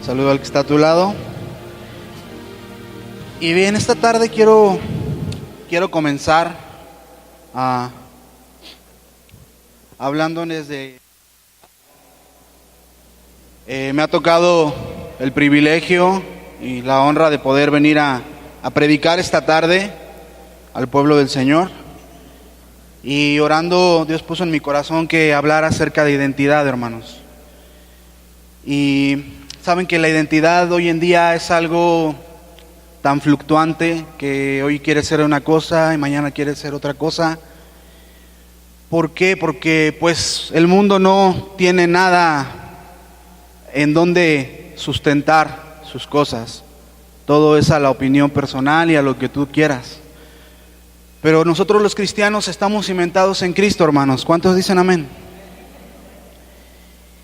Saludo al que está a tu lado. Y bien, esta tarde quiero comenzar hablándoles de... me ha tocado el privilegio y la honra de poder venir a predicar esta tarde al pueblo del Señor. Y orando, Dios puso en mi corazón que hablar acerca de identidad, hermanos. Y saben que la identidad hoy en día es algo tan fluctuante, que hoy quiere ser una cosa y mañana quiere ser otra cosa. ¿Por qué? Porque pues el mundo no tiene nada en donde sustentar sus cosas. Todo es a la opinión personal y a lo que tú quieras. Pero nosotros los cristianos estamos cimentados en Cristo, hermanos. ¿Cuántos dicen amén?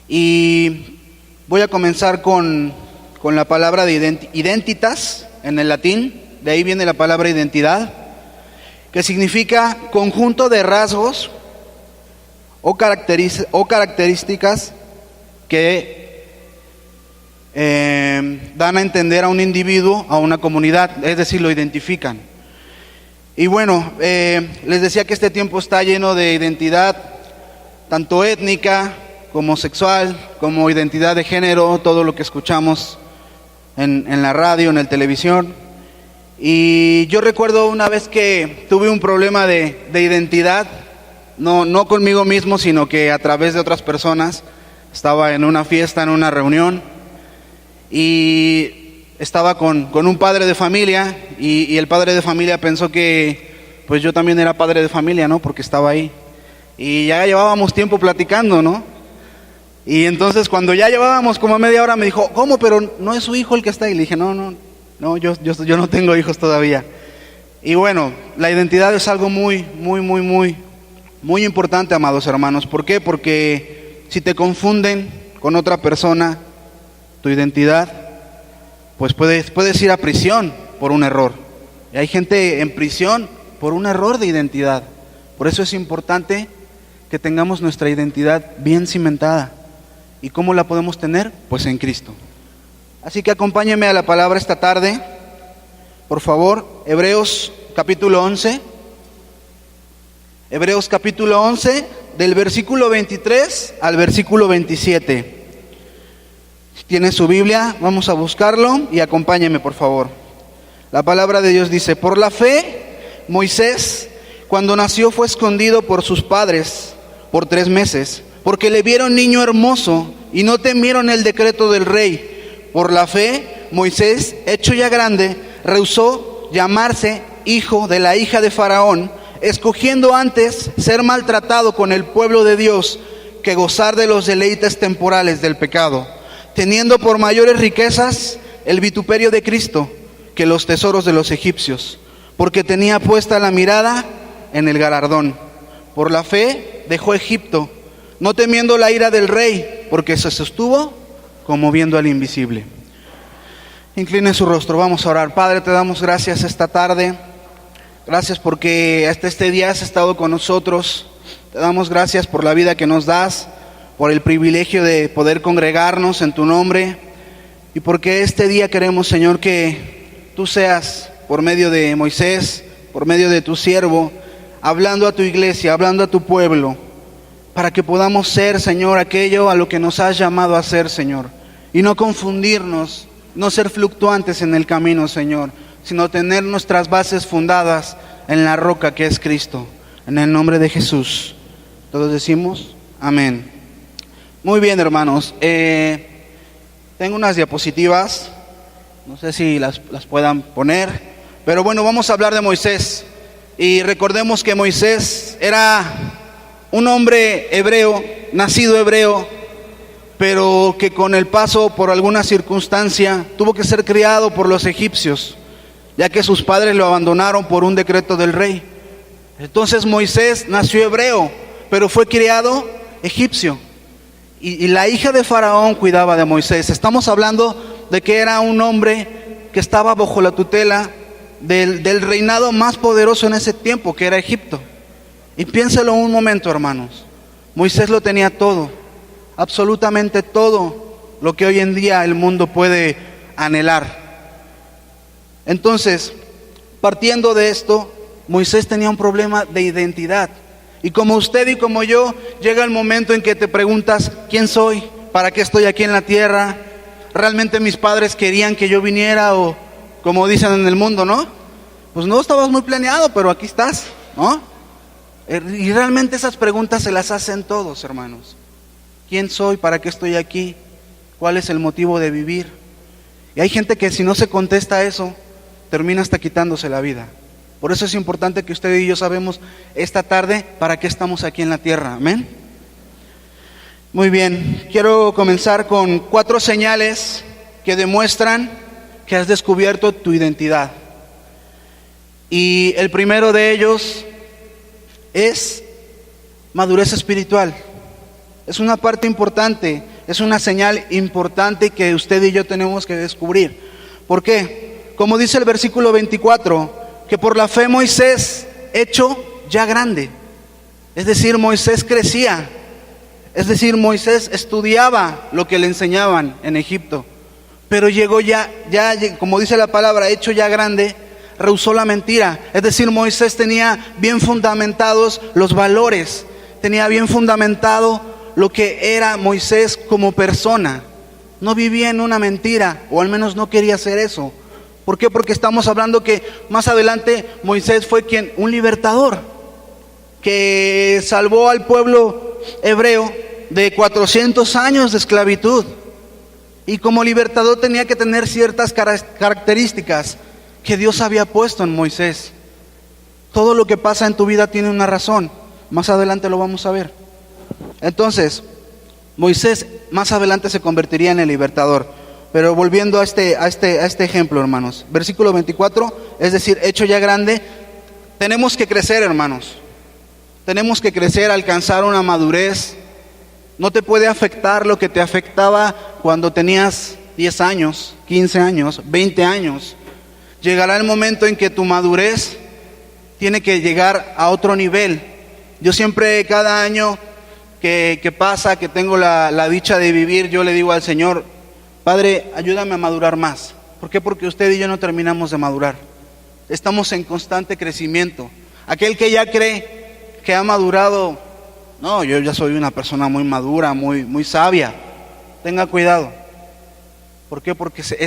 Y voy a comenzar con la palabra de identitas en el latín. De ahí viene la palabra identidad, que significa conjunto de rasgos o características que dan a entender a un individuo, a una comunidad, es decir, lo identifican. Y bueno, les decía que este tiempo está lleno de identidad, tanto étnica como sexual, como identidad de género, todo lo que escuchamos en la radio, en la televisión. Y yo recuerdo una vez que tuve un problema de identidad, no conmigo mismo, sino que a través de otras personas. Estaba en una fiesta, en una reunión, y estaba con un padre de familia, y el padre de familia pensó que pues yo también era padre de familia, ¿no? Porque estaba ahí. Y ya llevábamos tiempo platicando, ¿no? Y entonces cuando ya llevábamos como media hora me dijo, ¿cómo? Pero no es su hijo el que está ahí. Le dije, no, yo no tengo hijos todavía. Y bueno, la identidad es algo muy importante, amados hermanos. ¿Por qué? Porque si te confunden con otra persona, tu identidad, pues puedes ir a prisión por un error. Y hay gente en prisión por un error de identidad. Por eso es importante que tengamos nuestra identidad bien cimentada. ¿Y cómo la podemos tener? Pues en Cristo. Así que acompáñenme a la palabra esta tarde, por favor. Hebreos capítulo 11. Hebreos capítulo 11, del versículo 23 al versículo 27. Si tiene su Biblia, vamos a buscarlo y acompáñenme, por favor. La palabra de Dios dice: por la fe, Moisés, cuando nació, fue escondido por sus padres por 3 meses, porque le vieron niño hermoso y no temieron el decreto del rey. Por la fe, Moisés, hecho ya grande, rehusó llamarse hijo de la hija de Faraón, escogiendo antes ser maltratado con el pueblo de Dios que gozar de los deleites temporales del pecado, teniendo por mayores riquezas el vituperio de Cristo que los tesoros de los egipcios, porque tenía puesta la mirada en el galardón. Por la fe dejó Egipto, no temiendo la ira del rey, porque se sostuvo como viendo al invisible. Incline su rostro, vamos a orar. Padre, te damos gracias esta tarde. Gracias porque hasta este día has estado con nosotros. Te damos gracias por la vida que nos das, por el privilegio de poder congregarnos en tu nombre, y porque este día queremos, Señor, que tú seas, por medio de Moisés, por medio de tu siervo, hablando a tu iglesia, hablando a tu pueblo, para que podamos ser, Señor, aquello a lo que nos has llamado a ser, Señor, y no confundirnos, no ser fluctuantes en el camino, Señor, sino tener nuestras bases fundadas en la roca que es Cristo. En el nombre de Jesús. Todos decimos amén. Muy bien, hermanos. Tengo unas diapositivas. No sé si las puedan poner. Pero bueno, vamos a hablar de Moisés. Y recordemos que Moisés era un hombre hebreo, nacido hebreo, pero que con el paso por alguna circunstancia tuvo que ser criado por los egipcios, ya que sus padres lo abandonaron por un decreto del rey. Entonces Moisés nació hebreo, pero fue criado egipcio. Y la hija de Faraón cuidaba de Moisés. Estamos hablando de que era un hombre que estaba bajo la tutela del reinado más poderoso en ese tiempo, que era Egipto. Y piénselo un momento, hermanos. Moisés lo tenía todo, absolutamente todo. lo que hoy en día el mundo puede anhelar. Entonces, partiendo de esto, Moisés tenía un problema de identidad. Y como usted y como yo, llega el momento en que te preguntas, ¿quién soy? ¿Para qué estoy aquí en la tierra? ¿Realmente mis padres querían que yo viniera? O como dicen en el mundo, ¿no? Pues no estabas muy planeado, pero aquí estás, ¿no? Y realmente esas preguntas se las hacen todos, hermanos. ¿Quién soy? ¿Para qué estoy aquí? ¿Cuál es el motivo de vivir? Y hay gente que si no se contesta eso, termina hasta quitándose la vida. Por eso es importante que usted y yo sabemos esta tarde para qué estamos aquí en la tierra. Amén. Muy bien, quiero comenzar con 4 señales que demuestran que has descubierto tu identidad. Y el primero de ellos es madurez espiritual. Es una parte importante, es una señal importante que usted y yo tenemos que descubrir. ¿Por qué? Como dice el versículo 24, que por la fe Moisés, hecho ya grande, es decir, Moisés crecía, es decir, Moisés estudiaba lo que le enseñaban en Egipto, pero llegó ya, como dice la palabra, hecho ya grande, rehusó la mentira. Es decir, Moisés tenía bien fundamentados los valores, tenía bien fundamentado lo que era Moisés como persona. No vivía en una mentira, o al menos no quería hacer eso. ¿Por qué? Porque estamos hablando que más adelante Moisés fue un libertador, que salvó al pueblo hebreo de 400 años de esclavitud. Y como libertador tenía que tener ciertas características que Dios había puesto en Moisés. Todo lo que pasa en tu vida tiene una razón. Más adelante lo vamos a ver. Entonces, Moisés más adelante se convertiría en el libertador. Pero volviendo a este ejemplo, hermanos, versículo 24, es decir, hecho ya grande, tenemos que crecer, hermanos. Tenemos que crecer, alcanzar una madurez. No te puede afectar lo que te afectaba cuando tenías 10 años, 15 años, 20 años. Llegará el momento en que tu madurez tiene que llegar a otro nivel. Yo siempre, cada año que pasa, que tengo la dicha de vivir, yo le digo al Señor, Padre, ayúdame a madurar más. ¿Por qué? Porque usted y yo no terminamos de madurar. Estamos en constante crecimiento. Aquel que ya cree que ha madurado, no, yo ya soy una persona muy madura, muy sabia. Tenga cuidado. ¿Por qué? Porque se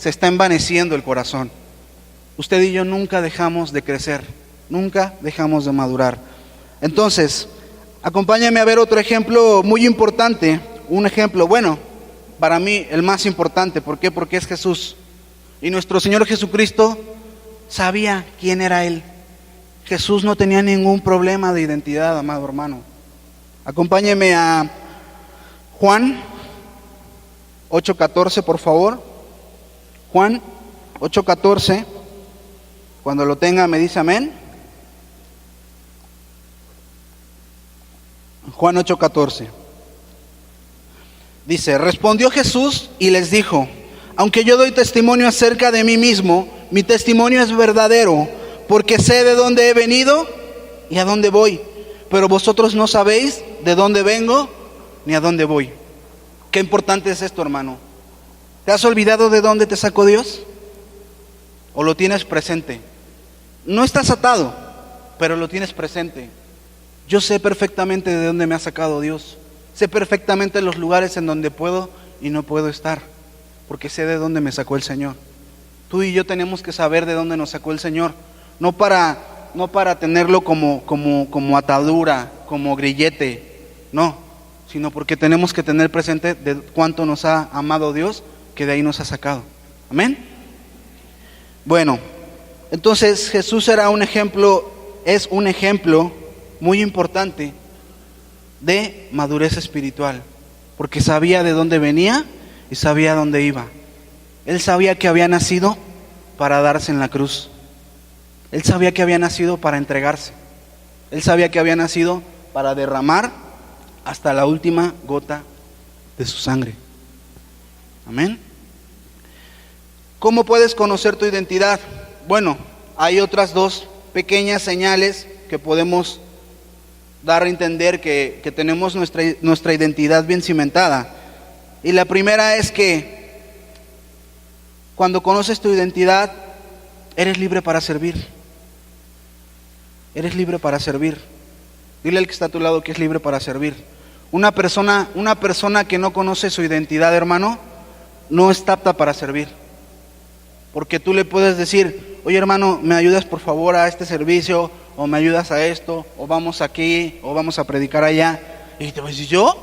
está envaneciendo el corazón. Usted y yo nunca dejamos de crecer, nunca dejamos de madurar. Entonces, acompáñame a ver otro ejemplo muy importante. Un ejemplo, bueno, para mí el más importante. ¿Por qué? Porque es Jesús. Y nuestro Señor Jesucristo sabía quién era Él. Jesús no tenía ningún problema de identidad, amado hermano. Acompáñeme a Juan 8:14, por favor. Juan 8:14. Cuando lo tenga me dice amén. Juan 8:14. Dice, respondió Jesús y les dijo, aunque yo doy testimonio acerca de mí mismo, mi testimonio es verdadero, porque sé de dónde he venido y a dónde voy, pero vosotros no sabéis de dónde vengo ni a dónde voy. Qué importante es esto, hermano. ¿Te has olvidado de dónde te sacó Dios? ¿O lo tienes presente? No estás atado, pero lo tienes presente. Yo sé perfectamente de dónde me ha sacado Dios. Sé perfectamente los lugares en donde puedo y no puedo estar, porque sé de dónde me sacó el Señor. Tú y yo tenemos que saber de dónde nos sacó el Señor, no para tenerlo como atadura, como grillete, no, sino porque tenemos que tener presente de cuánto nos ha amado Dios, que de ahí nos ha sacado. Amén. Bueno, entonces Jesús es un ejemplo muy importante de madurez espiritual, porque sabía de dónde venía y sabía dónde iba. Él sabía que había nacido para darse en la cruz. Él sabía que había nacido para entregarse. Él sabía que había nacido para derramar hasta la última gota de su sangre. Amén. ¿Cómo puedes conocer tu identidad? Bueno, hay otras 2 pequeñas señales que podemos dar a entender que tenemos nuestra identidad bien cimentada. Y la primera es que cuando conoces tu identidad, eres libre para servir. Eres libre para servir. Dile al que está a tu lado que es libre para servir. Una persona que no conoce su identidad, hermano, no está apta para servir. Porque tú le puedes decir, oye hermano, ¿me ayudas por favor a este servicio? O me ayudas a esto, o vamos aquí, o vamos a predicar allá. Y te va a decir, ¿yo?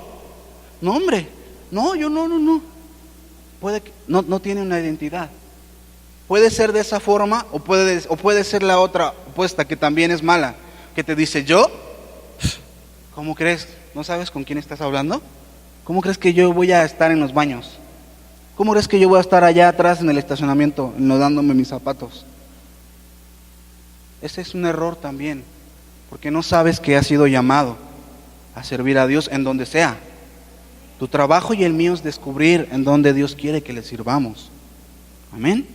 No, hombre, no, yo no. No tiene una identidad. Puede ser de esa forma, o puede ser la otra opuesta, que también es mala, que te dice, ¿yo? ¿Cómo crees? ¿No sabes con quién estás hablando? ¿Cómo crees que yo voy a estar en los baños? ¿Cómo crees que yo voy a estar allá atrás en el estacionamiento, dándome mis zapatos? Ese es un error también, porque no sabes que has sido llamado a servir a Dios en donde sea. Tu trabajo y el mío es descubrir en donde Dios quiere que le sirvamos. Amén.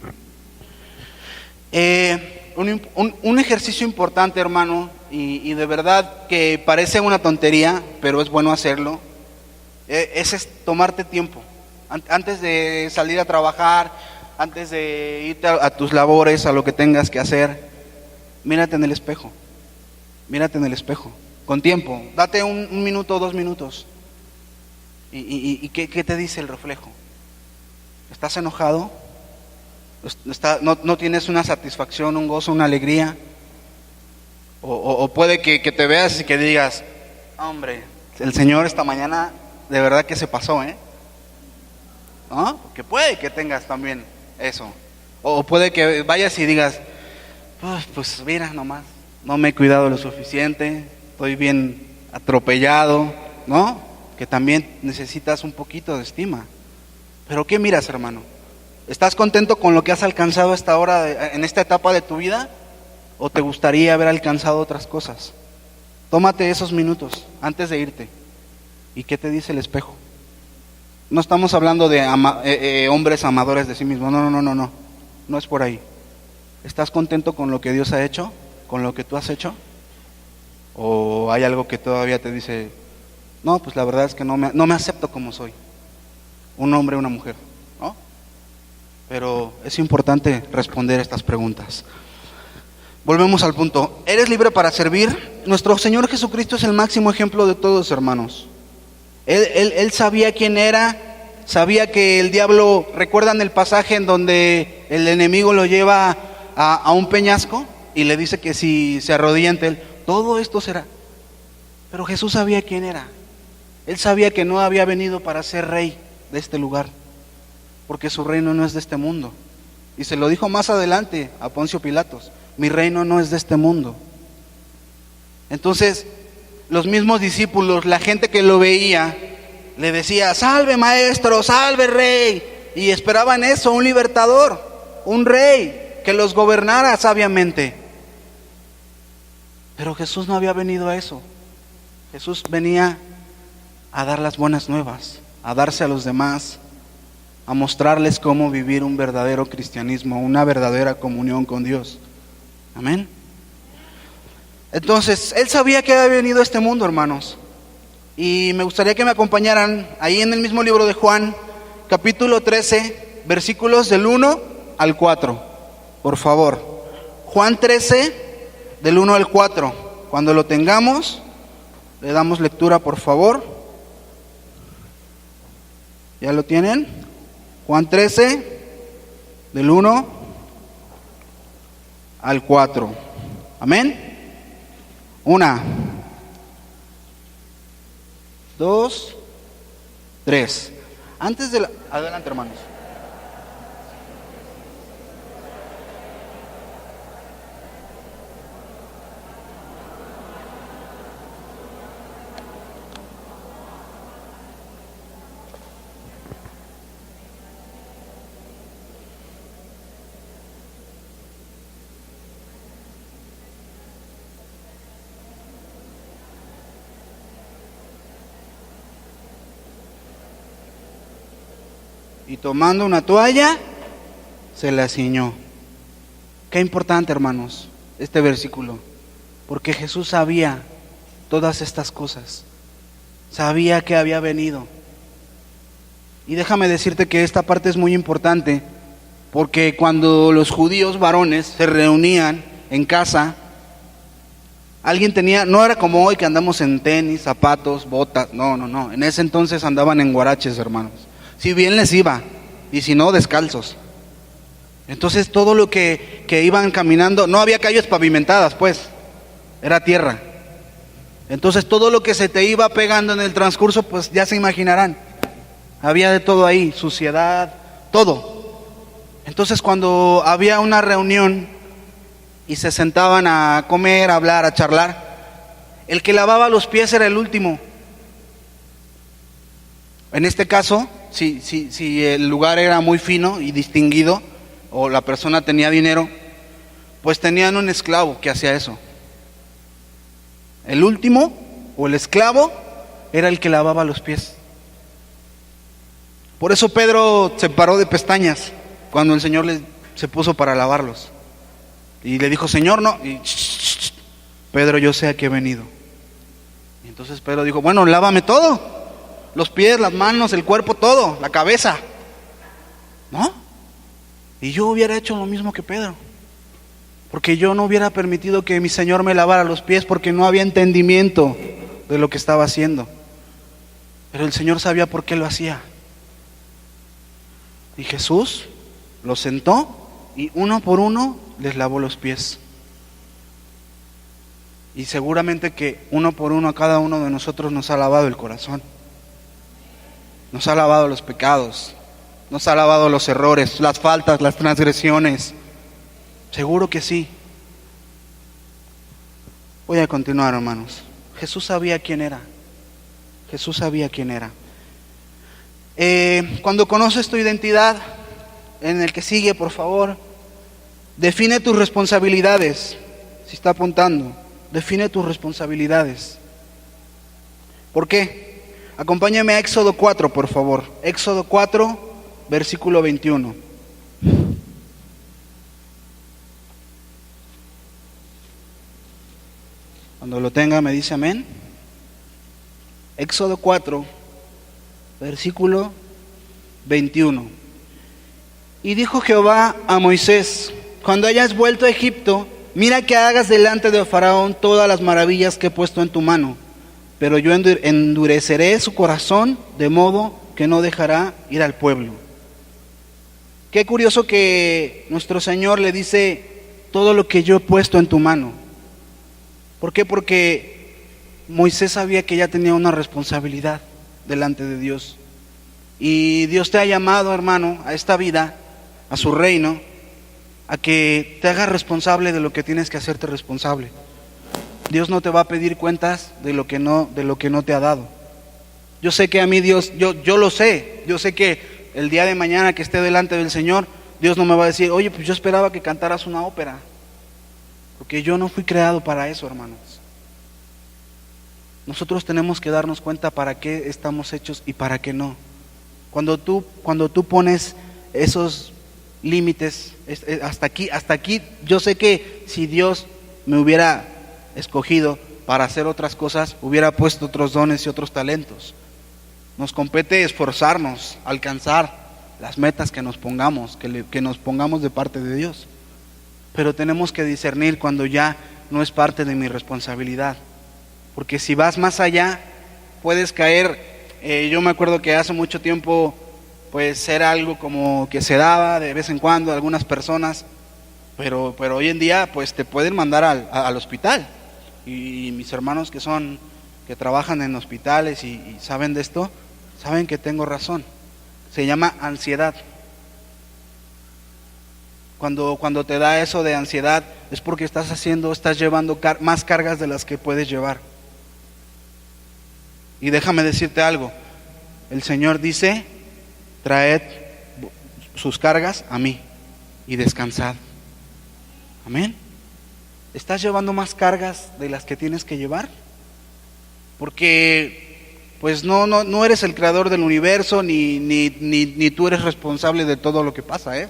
Un ejercicio importante, hermano, y de verdad que parece una tontería, pero es bueno hacerlo, es tomarte tiempo. Antes de salir a trabajar, antes de irte a tus labores, a lo que tengas que hacer, mírate en el espejo. Mírate en el espejo, con tiempo. Date un minuto o 2 minutos. ¿Y qué te dice el reflejo? ¿Estás enojado? ¿No tienes una satisfacción, un gozo, una alegría? O puede que te veas y que digas, hombre, el Señor esta mañana de verdad que se pasó, ¿no? Porque puede que tengas también eso. O puede que vayas y digas, pues mira nomás, no me he cuidado lo suficiente, estoy bien atropellado, ¿no? Que también necesitas un poquito de estima. Pero ¿qué miras, hermano? ¿Estás contento con lo que has alcanzado hasta ahora en esta etapa de tu vida? ¿O te gustaría haber alcanzado otras cosas? Tómate esos minutos antes de irte. ¿Y qué te dice el espejo? No estamos hablando de hombres amadores de sí mismos. No. No es por ahí. ¿Estás contento con lo que Dios ha hecho? ¿Con lo que tú has hecho? ¿O hay algo que todavía te dice, no, pues la verdad es que no me acepto como soy? Un hombre, una mujer, ¿no? Pero es importante responder estas preguntas. Volvemos al punto. ¿Eres libre para servir? Nuestro Señor Jesucristo es el máximo ejemplo de todos, hermanos. Él sabía quién era, sabía que el diablo, ¿recuerdan el pasaje en donde el enemigo lo lleva a un peñasco y le dice que si se arrodilla ante él, todo esto será? Pero Jesús sabía quién era. Él sabía que no había venido para ser rey de este lugar, porque su reino no es de este mundo. Y se lo dijo más adelante a Poncio Pilatos, mi reino no es de este mundo. Entonces, los mismos discípulos, la gente que lo veía, le decía, salve maestro, salve rey. Y esperaban eso, un libertador, un rey que los gobernara sabiamente. Pero Jesús no había venido a eso. Jesús venía a dar las buenas nuevas, a darse a los demás, a mostrarles cómo vivir un verdadero cristianismo, una verdadera comunión con Dios. Amén. Entonces, Él sabía que había venido a este mundo, hermanos. Y me gustaría que me acompañaran ahí en el mismo libro de Juan, capítulo 13, versículos del 1 al 4. Por favor. Juan 13, del 1 al 4. Cuando lo tengamos, le damos lectura, por favor. ¿Ya lo tienen? Juan 13, del 1 al 4. Amén. 1, 2, 3. Adelante, hermanos. Y tomando una toalla, se la ciñó. Qué importante, hermanos, este versículo, porque Jesús sabía todas estas cosas, sabía que había venido. Y déjame decirte que esta parte es muy importante, porque cuando los judíos varones se reunían en casa, alguien tenía, no era como hoy que andamos en tenis, zapatos, botas, no, en ese entonces andaban en guaraches, hermanos. Si bien les iba, y si no, descalzos. Entonces todo lo que iban caminando, no había calles pavimentadas, pues, era tierra. Entonces todo lo que se te iba pegando en el transcurso, pues ya se imaginarán. Había de todo ahí, suciedad, todo. Entonces cuando había una reunión y se sentaban a comer, a hablar, a charlar, el que lavaba los pies era el último. En este caso, si el lugar era muy fino y distinguido, o la persona tenía dinero, pues tenían un esclavo que hacía eso. El último, o el esclavo, era el que lavaba los pies. Por eso Pedro se paró de pestañas cuando el Señor se puso para lavarlos. Y le dijo, Señor, no. Y, Pedro, yo sé a qué he venido. Y entonces Pedro dijo, bueno, lávame todo. Los pies, las manos, el cuerpo, todo, la cabeza. ¿No? Y yo hubiera hecho lo mismo que Pedro. Porque yo no hubiera permitido que mi Señor me lavara los pies porque no había entendimiento de lo que estaba haciendo. Pero el Señor sabía por qué lo hacía. Y Jesús los sentó y uno por uno les lavó los pies. Y seguramente que uno por uno a cada uno de nosotros nos ha lavado el corazón. Nos ha lavado los pecados. Nos ha lavado los errores, las faltas, las transgresiones. Seguro que sí. Voy a continuar, hermanos. Jesús sabía quién era. Jesús sabía quién era. Cuando conoces tu identidad, en el que sigue, por favor, define tus responsabilidades. Si está apuntando, define tus responsabilidades. ¿Por qué? Acompáñame a Éxodo 4, por favor. Éxodo 4, versículo 21. Cuando lo tenga me dice amén. Éxodo 4, versículo 21. Y dijo Jehová a Moisés, cuando hayas vuelto a Egipto, mira que hagas delante de Faraón todas las maravillas que he puesto en tu mano, pero yo endureceré su corazón de modo que no dejará ir al pueblo. Qué curioso que nuestro Señor le dice todo lo que yo he puesto en tu mano. ¿Por qué? Porque Moisés sabía que ya tenía una responsabilidad delante de Dios. Y Dios te ha llamado, hermano, a esta vida, a su reino, a que te hagas responsable de lo que tienes que hacerte responsable. Dios no te va a pedir cuentas de lo que no te ha dado. Yo sé que a mí Dios, yo lo sé, yo sé que el día de mañana que esté delante del Señor, Dios no me va a decir, oye, pues yo esperaba que cantaras una ópera, porque yo no fui creado para eso, hermanos. Nosotros tenemos que darnos cuenta para qué estamos hechos y para qué no. Cuando tú pones esos límites, hasta aquí, yo sé que si Dios me hubiera escogido para hacer otras cosas, hubiera puesto otros dones y otros talentos. Nos compete esforzarnos, alcanzar las metas que nos pongamos, que nos pongamos de parte de Dios. Pero tenemos que discernir cuando ya no es parte de mi responsabilidad. Porque si vas más allá, puedes caer. Yo me acuerdo que hace mucho tiempo, pues era algo como que se daba de vez en cuando a algunas personas, pero hoy en día, pues te pueden mandar al hospital. Y mis hermanos que trabajan en hospitales y saben de esto, saben que tengo razón. Se llama ansiedad. Cuando te da eso de ansiedad, es porque estás llevando más cargas de las que puedes llevar. Y déjame decirte algo, el Señor dice, traed sus cargas a mí y descansad. Amén. ¿Estás llevando más cargas de las que tienes que llevar? Porque pues no eres el creador del universo, ni tú eres responsable de todo lo que pasa, ¿eh?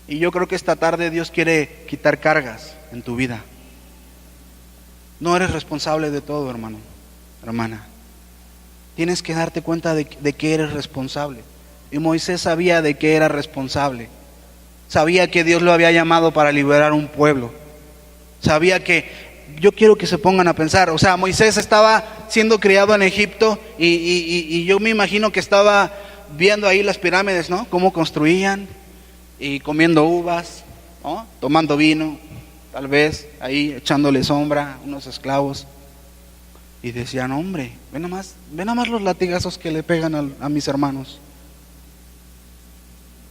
Y yo creo que esta tarde Dios quiere quitar cargas en tu vida. No eres responsable de todo, hermano, hermana. tienes que darte cuenta de que eres responsable. Y Moisés sabía de que era responsable. Sabía que Dios lo había llamado para liberar un pueblo. Sabía que, yo quiero que se pongan a pensar, o sea, Moisés estaba siendo criado en Egipto y yo me imagino que estaba viendo ahí las pirámides, ¿no? Cómo construían y comiendo uvas, ¿no? Tomando vino, tal vez ahí echándole sombra a unos esclavos. Y decían, hombre, ve nomás los latigazos que le pegan a mis hermanos.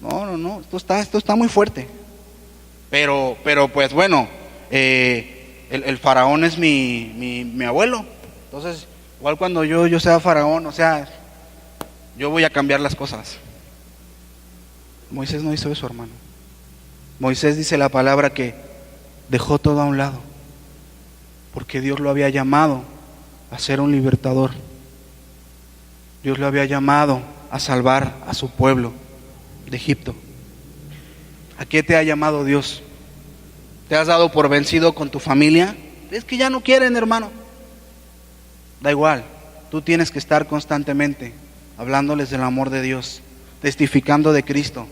No, esto está muy fuerte. Pero pues bueno, el faraón es mi abuelo. Entonces, igual cuando yo sea faraón, o sea, yo voy a cambiar las cosas. Moisés no hizo eso, hermano. Moisés, dice la palabra, que dejó todo a un lado, porque Dios lo había llamado a ser un libertador. Dios lo había llamado a salvar a su pueblo de Egipto. ¿A qué te ha llamado Dios? ¿Te has dado por vencido con tu familia? Es que ya no quieren, hermano. Da igual, tú tienes que estar constantemente hablándoles del amor de Dios, testificando de Cristo.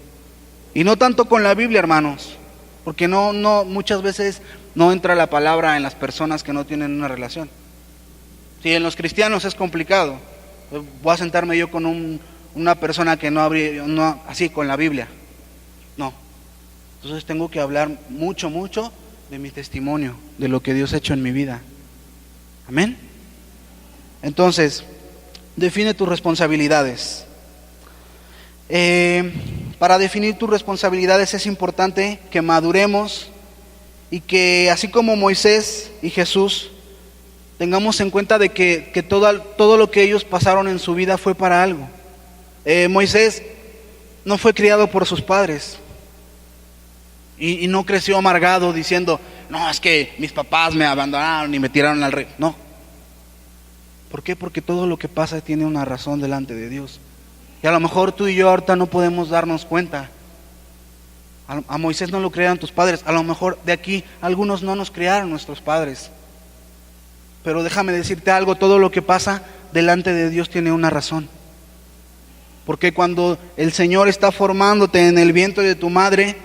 Y no tanto con la Biblia, hermanos, porque no muchas veces no entra la palabra en las personas que no tienen una relación. Si en los cristianos es complicado, voy a sentarme yo con una persona que no así con la Biblia. No. Entonces tengo que hablar mucho de mi testimonio, de lo que Dios ha hecho en mi vida. Amén. Entonces, define tus responsabilidades. Para definir tus responsabilidades es importante que maduremos y que, así como Moisés y Jesús, tengamos en cuenta de que todo lo que ellos pasaron en su vida fue para algo. Moisés no fue criado por sus padres y no creció amargado diciendo, no, es que mis papás me abandonaron y me tiraron al río. No. ¿Por qué? Porque todo lo que pasa tiene una razón delante de Dios. Y a lo mejor tú y yo ahorita no podemos darnos cuenta. A Moisés no lo criaron tus padres. A lo mejor de aquí algunos no nos criaron nuestros padres. Pero déjame decirte algo, todo lo que pasa delante de Dios tiene una razón. Porque cuando el Señor está formándote en el vientre de tu madre,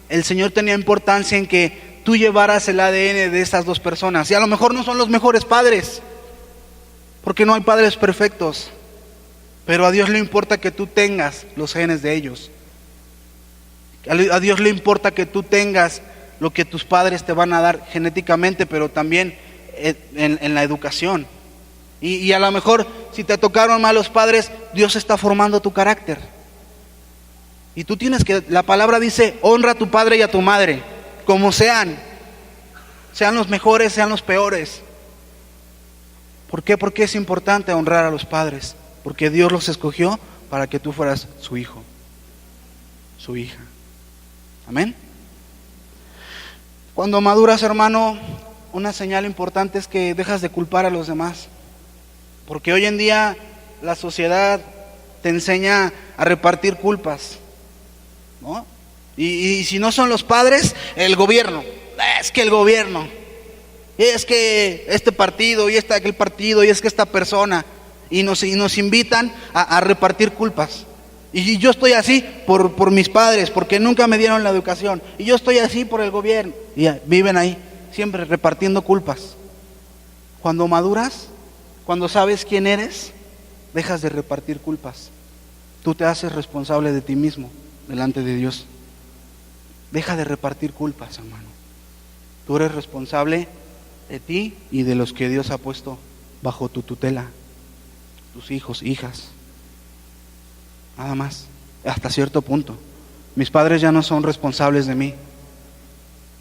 el Señor tenía importancia en que tú llevaras el ADN de esas dos personas. Y a lo mejor no son los mejores padres, porque no hay padres perfectos. Pero a Dios le importa que tú tengas los genes de ellos. A Dios le importa que tú tengas lo que tus padres te van a dar genéticamente, pero también en la educación. Y a lo mejor si te tocaron malos padres, Dios está formando tu carácter. Y tú tienes que, la palabra dice, honra a tu padre y a tu madre, como sean los mejores, sean los peores. ¿Por qué? Porque es importante honrar a los padres, porque Dios los escogió para que tú fueras su hijo, su hija. Amén. Cuando maduras, hermano, una señal importante es que dejas de culpar a los demás. Porque hoy en día la sociedad te enseña a repartir culpas, ¿no? Y si no son los padres, el gobierno. Es que el gobierno, es que este partido, y aquel partido, y es que esta persona. Y nos invitan a repartir culpas. Y yo estoy así por mis padres, porque nunca me dieron la educación. Y yo estoy así por el gobierno. Y viven ahí, siempre repartiendo culpas. Cuando maduras, cuando sabes quién eres, dejas de repartir culpas. Tú te haces responsable de ti mismo delante de Dios. Deja de repartir culpas, hermano. Tú eres responsable de ti y de los que Dios ha puesto bajo tu tutela. Tus hijos, hijas. Nada más, hasta cierto punto. Mis padres ya no son responsables de mí.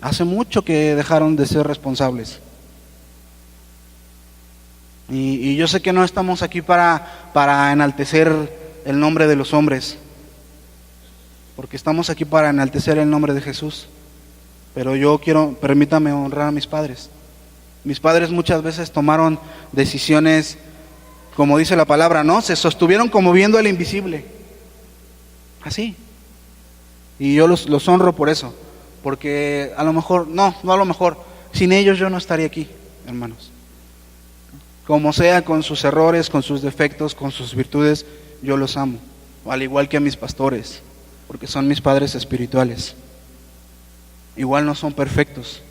Hace mucho que dejaron de ser responsables. Y yo sé que no estamos aquí para enaltecer el nombre de los hombres, porque estamos aquí para enaltecer el nombre de Jesús. Pero permítame honrar a mis padres. Mis padres muchas veces tomaron decisiones, como dice la palabra, ¿no? Se sostuvieron como viendo el invisible. Así. Y yo los honro por eso. Porque a lo mejor, no a lo mejor, sin ellos yo no estaría aquí, hermanos. Como sea, con sus errores, con sus defectos, con sus virtudes, yo los amo. Al igual que a mis pastores, porque son mis padres espirituales. Igual no son perfectos,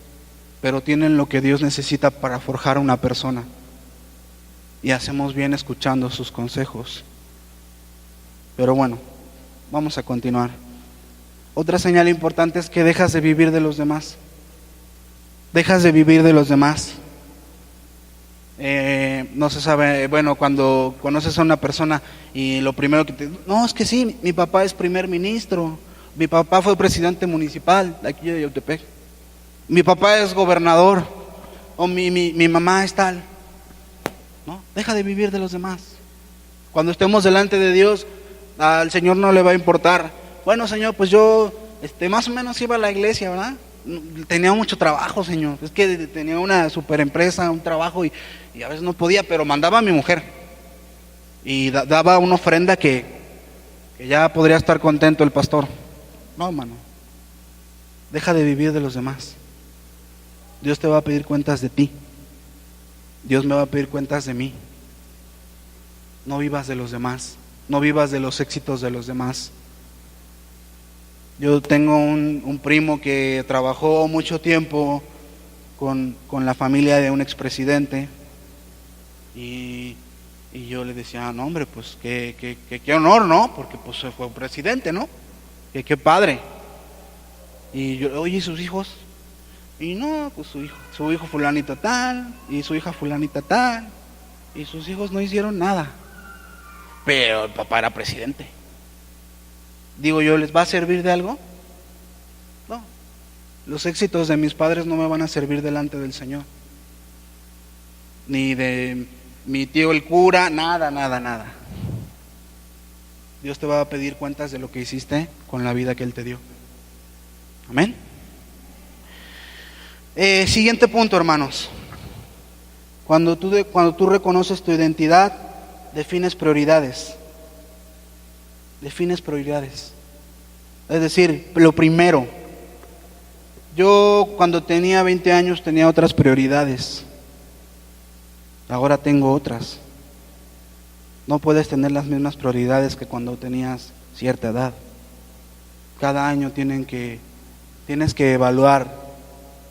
pero tienen lo que Dios necesita para forjar a una persona. Y hacemos bien escuchando sus consejos. Pero bueno, vamos a continuar. Otra señal importante es que dejas de vivir de los demás. Dejas de vivir de los demás. No se sabe, bueno, cuando conoces a una persona y lo primero que te... No, es que sí, mi papá es primer ministro, mi papá fue presidente municipal de aquí de Yautepec, mi papá es gobernador, o mi mamá es tal. No, deja de vivir de los demás. Cuando estemos delante de Dios, al Señor no le va a importar. Bueno, Señor, pues yo más o menos iba a la iglesia, ¿verdad? Tenía mucho trabajo, Señor. Es que tenía una super empresa, un trabajo y a veces no podía, pero mandaba a mi mujer y daba una ofrenda que ya podría estar contento el pastor. No, hermano, deja de vivir de los demás. Dios te va a pedir cuentas de ti. Dios me va a pedir cuentas de mí. No vivas de los demás, no vivas de los éxitos de los demás. Yo tengo un primo que trabajó mucho tiempo con la familia de un expresidente y yo le decía, no hombre, pues qué honor, ¿no? Porque pues fue un presidente, ¿no? Qué padre. Y yo, oye, ¿y sus hijos? Y no, pues su hijo fulanito tal, y su hija fulanita tal, y sus hijos no hicieron nada. Pero el papá era presidente. Digo yo, ¿les va a servir de algo? No. Los éxitos de mis padres no me van a servir delante del Señor. Ni de mi tío el cura, nada. Dios te va a pedir cuentas de lo que hiciste con la vida que Él te dio. Amén. Siguiente punto, hermanos. Cuando tú reconoces tu identidad, defines prioridades. Defines prioridades. Es decir, lo primero. Yo cuando tenía 20 años tenía otras prioridades. Ahora tengo otras. No puedes tener las mismas prioridades que cuando tenías cierta edad. Cada año tienes que evaluar,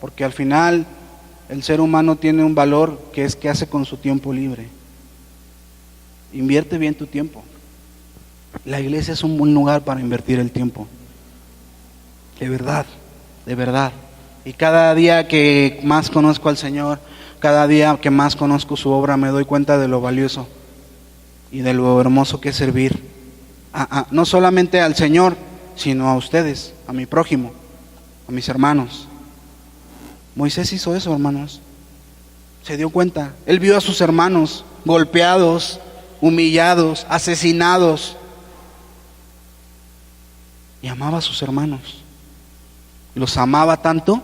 porque al final el ser humano tiene un valor que es qué hace con su tiempo libre. Invierte bien tu tiempo. La iglesia es un buen lugar para invertir el tiempo. De verdad. Y cada día que más conozco al Señor, cada día que más conozco su obra, me doy cuenta de lo valioso y de lo hermoso que es servir. No solamente al Señor, sino a ustedes, a mi prójimo, a mis hermanos. Moisés hizo eso, hermanos. Se dio cuenta. Él vio a sus hermanos golpeados, humillados, asesinados. Y amaba a sus hermanos. Los amaba tanto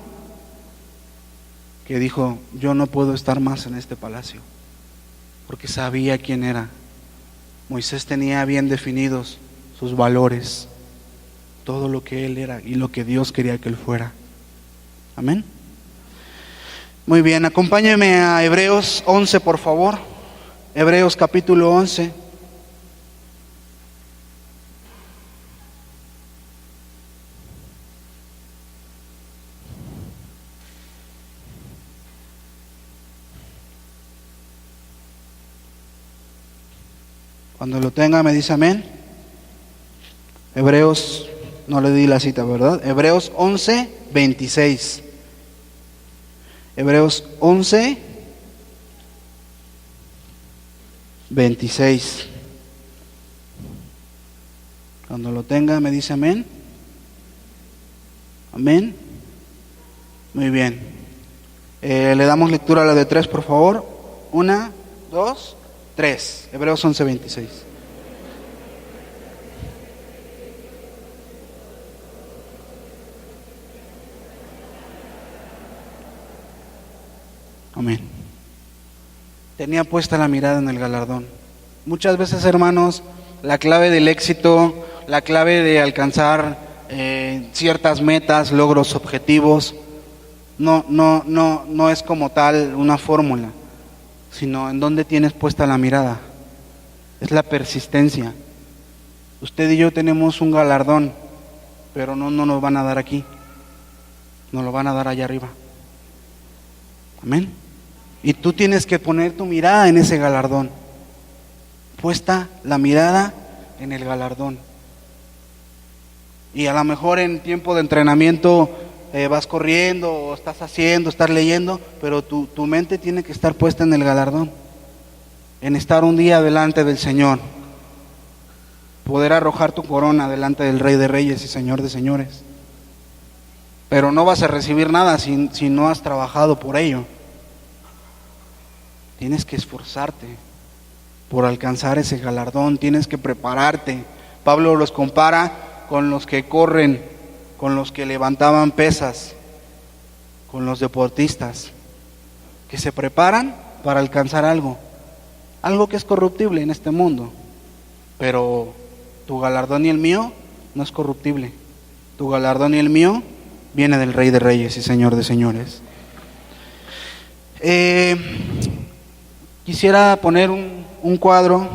que dijo, yo no puedo estar más en este palacio. Porque sabía quién era. Moisés tenía bien definidos sus valores, todo lo que él era y lo que Dios quería que él fuera. Amén. Muy bien, acompáñenme a Hebreos 11, por favor. Hebreos capítulo 11. Cuando lo tenga me dice amén. Hebreos, no le di la cita, ¿verdad? Hebreos 11, 26. Hebreos 11, 26. Cuando lo tenga me dice amén. Amén. Muy bien. Le damos lectura a la de 3, por favor. 1, 2, 3. Hebreos 11, 26. Amén. Tenía puesta la mirada en el galardón. Muchas veces, hermanos, la clave del éxito, la clave de alcanzar ciertas metas, logros, objetivos, no es como tal una fórmula, sino en dónde tienes puesta la mirada. Es la persistencia. Usted y yo tenemos un galardón, pero no nos van a dar aquí, nos lo van a dar allá arriba. Amén. Y tú tienes que poner tu mirada en ese galardón, puesta la mirada en el galardón. Y a lo mejor en tiempo de entrenamiento vas corriendo o estás haciendo, estás leyendo, pero tu mente tiene que estar puesta en el galardón, en estar un día delante del Señor, poder arrojar tu corona delante del Rey de Reyes y Señor de Señores. Pero no vas a recibir nada si no has trabajado por ello. Tienes que esforzarte por alcanzar ese galardón, tienes que prepararte. Pablo los compara con los que corren, con los que levantaban pesas, con los deportistas, que se preparan para alcanzar algo que es corruptible en este mundo, pero tu galardón y el mío no es corruptible. Tu galardón y el mío viene del Rey de Reyes y Señor de Señores. Quisiera poner un cuadro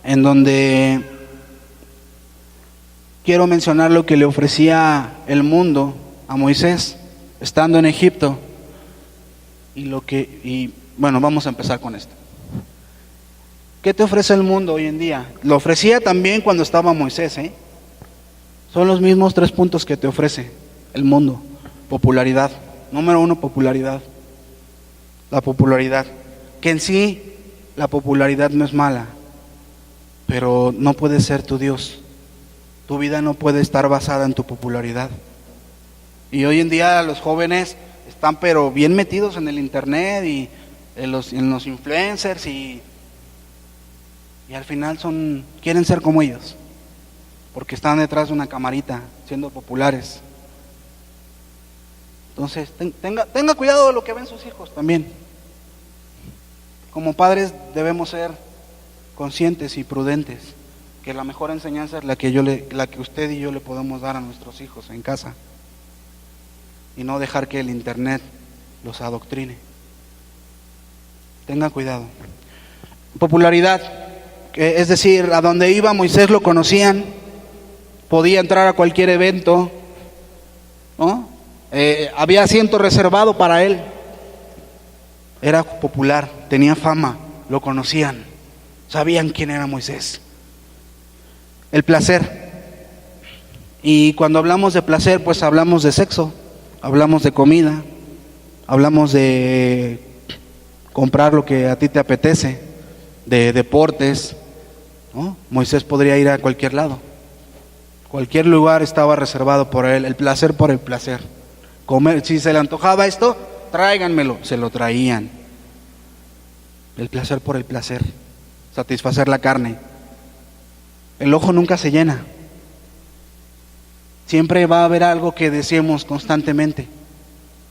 en donde quiero mencionar lo que le ofrecía el mundo a Moisés estando en Egipto y bueno, vamos a empezar con esto. ¿Qué te ofrece el mundo hoy en día? Lo ofrecía también cuando estaba Moisés, ¿eh? Son los mismos 3 puntos que te ofrece el mundo. Popularidad. Número 1, popularidad. La popularidad. Que en sí, la popularidad no es mala, pero no puede ser tu Dios. Tu vida no puede estar basada en tu popularidad. Y hoy en día los jóvenes están pero bien metidos en el internet y en los influencers y al final quieren ser como ellos, porque están detrás de una camarita siendo populares. Entonces tenga cuidado de lo que ven sus hijos también. Como padres debemos ser conscientes y prudentes, que la mejor enseñanza es la que usted y yo le podemos dar a nuestros hijos en casa, y no dejar que el internet los adoctrine. Tenga cuidado. Popularidad, es decir, a donde iba Moisés lo conocían, podía entrar a cualquier evento, ¿no? Había asiento reservado para él. Era popular, tenía fama, lo conocían, sabían quién era Moisés. El placer. Y cuando hablamos de placer, pues hablamos de sexo, hablamos de comida, hablamos de comprar lo que a ti te apetece, de deportes, ¿no? Moisés podría ir a cualquier lado, cualquier lugar estaba reservado por él. El placer por el placer. Comer, si se le antojaba esto, tráiganmelo, se lo traían. El placer por el placer, satisfacer la carne. El ojo nunca se llena. Siempre va a haber algo que deseemos constantemente.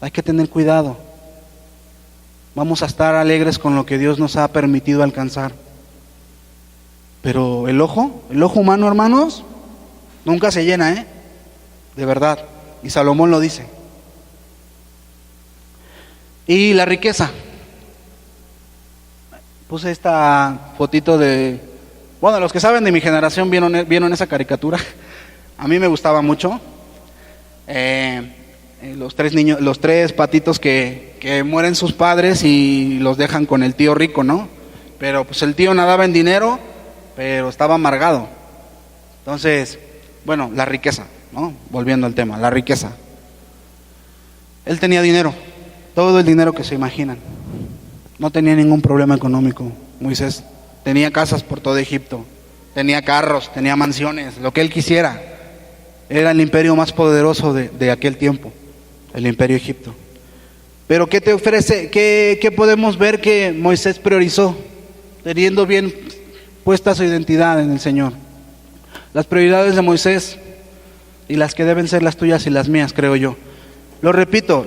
Hay que tener cuidado. Vamos a estar alegres con lo que Dios nos ha permitido alcanzar. Pero el ojo humano, hermanos, nunca se llena, de verdad. Y Salomón lo dice. Y la riqueza. Puse esta fotito bueno, los que saben de mi generación vieron esa caricatura. A mí me gustaba mucho. Los 3 niños, los 3 patitos que mueren sus padres y los dejan con el tío rico, ¿no? Pero pues el tío nadaba en dinero, pero estaba amargado. Entonces, bueno, la riqueza, ¿no? Volviendo al tema, la riqueza. Él tenía dinero, todo el dinero que se imaginan. No tenía ningún problema económico, Moisés. Tenía casas por todo Egipto, tenía carros, tenía mansiones, lo que él quisiera. Era el imperio más poderoso de aquel tiempo, el imperio Egipto. Pero ¿qué te ofrece? ¿Qué podemos ver que Moisés priorizó? Teniendo bien puesta su identidad en el Señor. Las prioridades de Moisés y las que deben ser las tuyas y las mías, creo yo. Lo repito,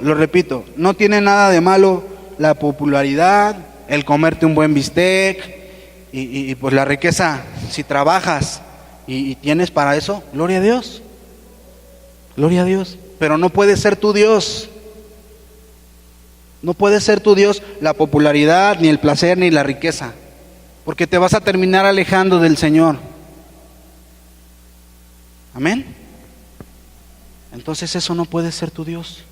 no tiene nada de malo la popularidad, el comerte un buen bistec y pues la riqueza. Si trabajas y tienes para eso, gloria a Dios. Gloria a Dios. Pero no puede ser tu Dios. No puede ser tu Dios la popularidad, ni el placer, ni la riqueza, porque te vas a terminar alejando del Señor. Amén. Entonces eso no puede ser tu Dios.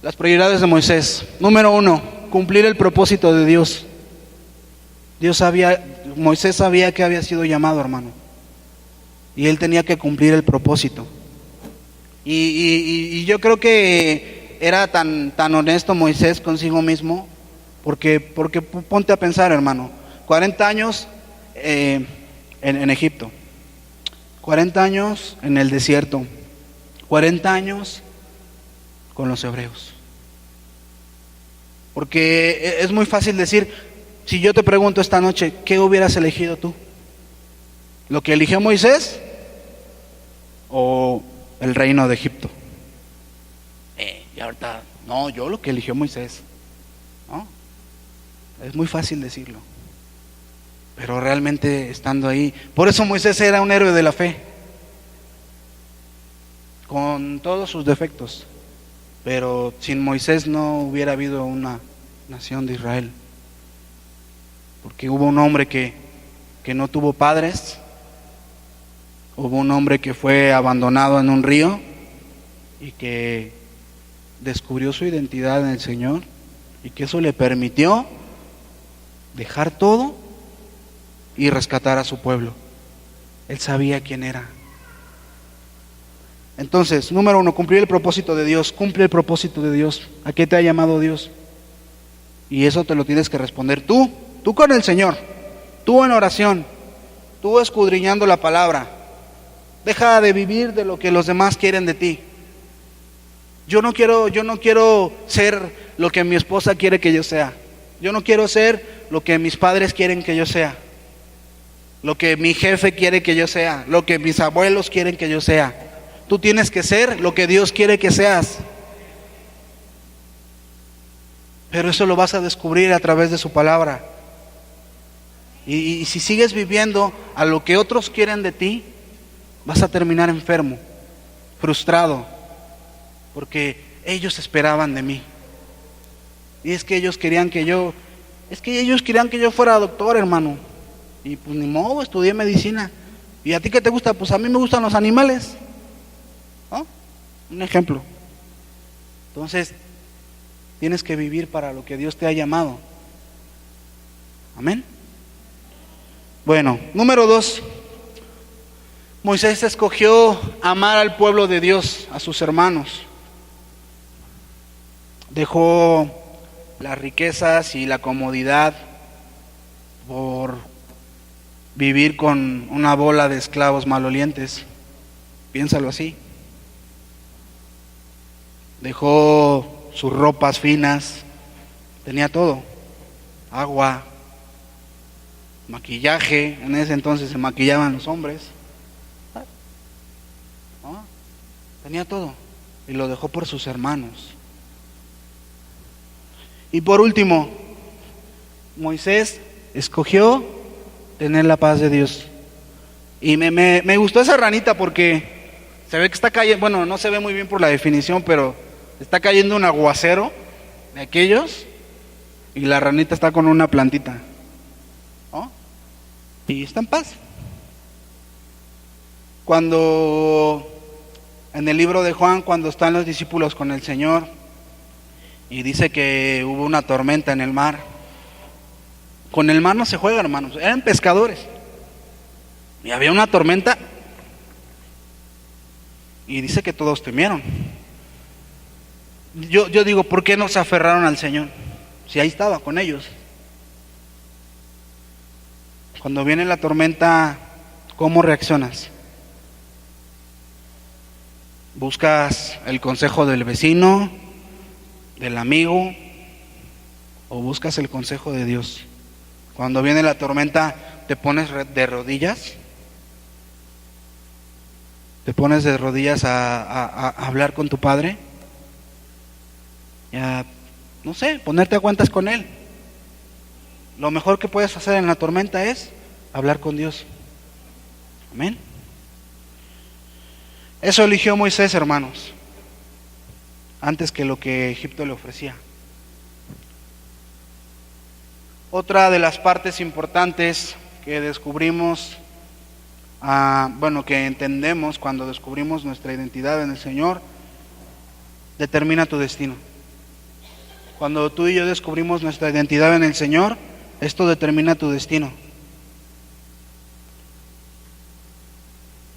Las prioridades de Moisés. Número 1, cumplir el propósito de Dios. Moisés sabía que había sido llamado, hermano, y él tenía que cumplir el propósito. Y yo creo que era tan honesto Moisés consigo mismo, porque ponte a pensar, hermano, 40 años en Egipto, 40 años en el desierto, 40 años con los hebreos. Porque es muy fácil decir, si yo te pregunto esta noche, ¿qué hubieras elegido tú? ¿Lo que eligió Moisés o el reino de Egipto? Y ahorita, no, yo lo que eligió Moisés. ¿No? Es muy fácil decirlo, pero realmente estando ahí, por eso Moisés era un héroe de la fe, con todos sus defectos, pero sin Moisés no hubiera habido una nación de Israel, porque hubo un hombre que no tuvo padres, hubo un hombre que fue abandonado en un río y que descubrió su identidad en el Señor, y que eso le permitió dejar todo y rescatar a su pueblo. Él sabía quién era. Entonces, número 1, cumplir el propósito de Dios. Cumple el propósito de Dios. ¿A qué te ha llamado Dios? Y eso te lo tienes que responder tú con el Señor, tú en oración, tú escudriñando la palabra. Deja de vivir de lo que los demás quieren de ti. Yo no quiero ser lo que mi esposa quiere que yo sea. Yo no quiero ser lo que mis padres quieren que yo sea, lo que mi jefe quiere que yo sea, lo que mis abuelos quieren que yo sea. Tú tienes que ser lo que Dios quiere que seas. Pero eso lo vas a descubrir a través de su palabra. Y si sigues viviendo a lo que otros quieren de ti, vas a terminar enfermo, frustrado, porque ellos esperaban de mí. Y es que ellos querían que yo fuera doctor, hermano. Y pues ni modo, estudié medicina. ¿Y a ti qué te gusta? Pues a mí me gustan los animales, ¿no? Un ejemplo. Entonces, tienes que vivir para lo que Dios te ha llamado. Amén. Bueno, número 2. Moisés escogió amar al pueblo de Dios, a sus hermanos. Dejó las riquezas y la comodidad por vivir con una bola de esclavos malolientes. Piénsalo así. Dejó sus ropas finas, tenía todo, agua, maquillaje. En ese entonces se maquillaban los hombres, ¿no? Tenía todo y lo dejó por sus hermanos. Y por último, Moisés escogió tener la paz de Dios. Y me gustó esa ranita porque se ve que está cayendo, bueno, no se ve muy bien por la definición, pero está cayendo un aguacero de aquellos y la ranita está con una plantita, ¿no? Y está en paz. Cuando en el libro de Juan, cuando están los discípulos con el Señor y dice que hubo una tormenta en el mar, con el mar no se juega, hermanos, eran pescadores y había una tormenta y dice que todos temieron. Yo digo, ¿por qué no se aferraron al Señor? Si ahí estaba con ellos. Cuando viene la tormenta, ¿cómo reaccionas? ¿Buscas el consejo del vecino, del amigo, o buscas el consejo de Dios? Cuando viene la tormenta, ¿te pones de rodillas? ¿Te pones de rodillas a hablar con tu Padre? No sé, ponerte a cuentas con Él. Lo mejor que puedes hacer en la tormenta es hablar con Dios. Amén. Eso eligió Moisés, hermanos. antes que lo que Egipto le ofrecía. Otra de las partes importantes que descubrimos, que entendemos cuando descubrimos nuestra identidad en el Señor, determina tu destino. Cuando tú y yo descubrimos nuestra identidad en el Señor, esto determina tu destino.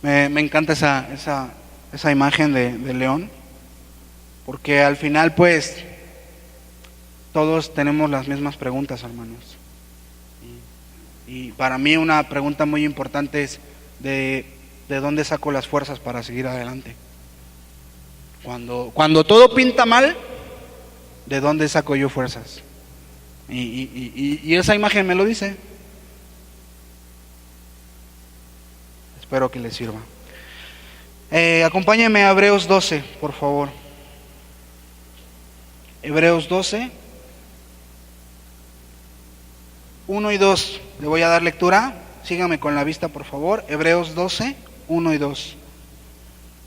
Me encanta esa imagen de león, porque al final pues todos tenemos las mismas preguntas, hermanos. Y para mí una pregunta muy importante es ¿de dónde saco las fuerzas para seguir adelante? Cuando todo pinta mal, ¿de dónde saco yo fuerzas? Y esa imagen me lo dice. Espero que les sirva. Acompáñenme a Hebreos 12, por favor. Hebreos 12, 1 y 2. Le voy a dar lectura. Síganme con la vista, por favor. Hebreos 12, 1 y 2.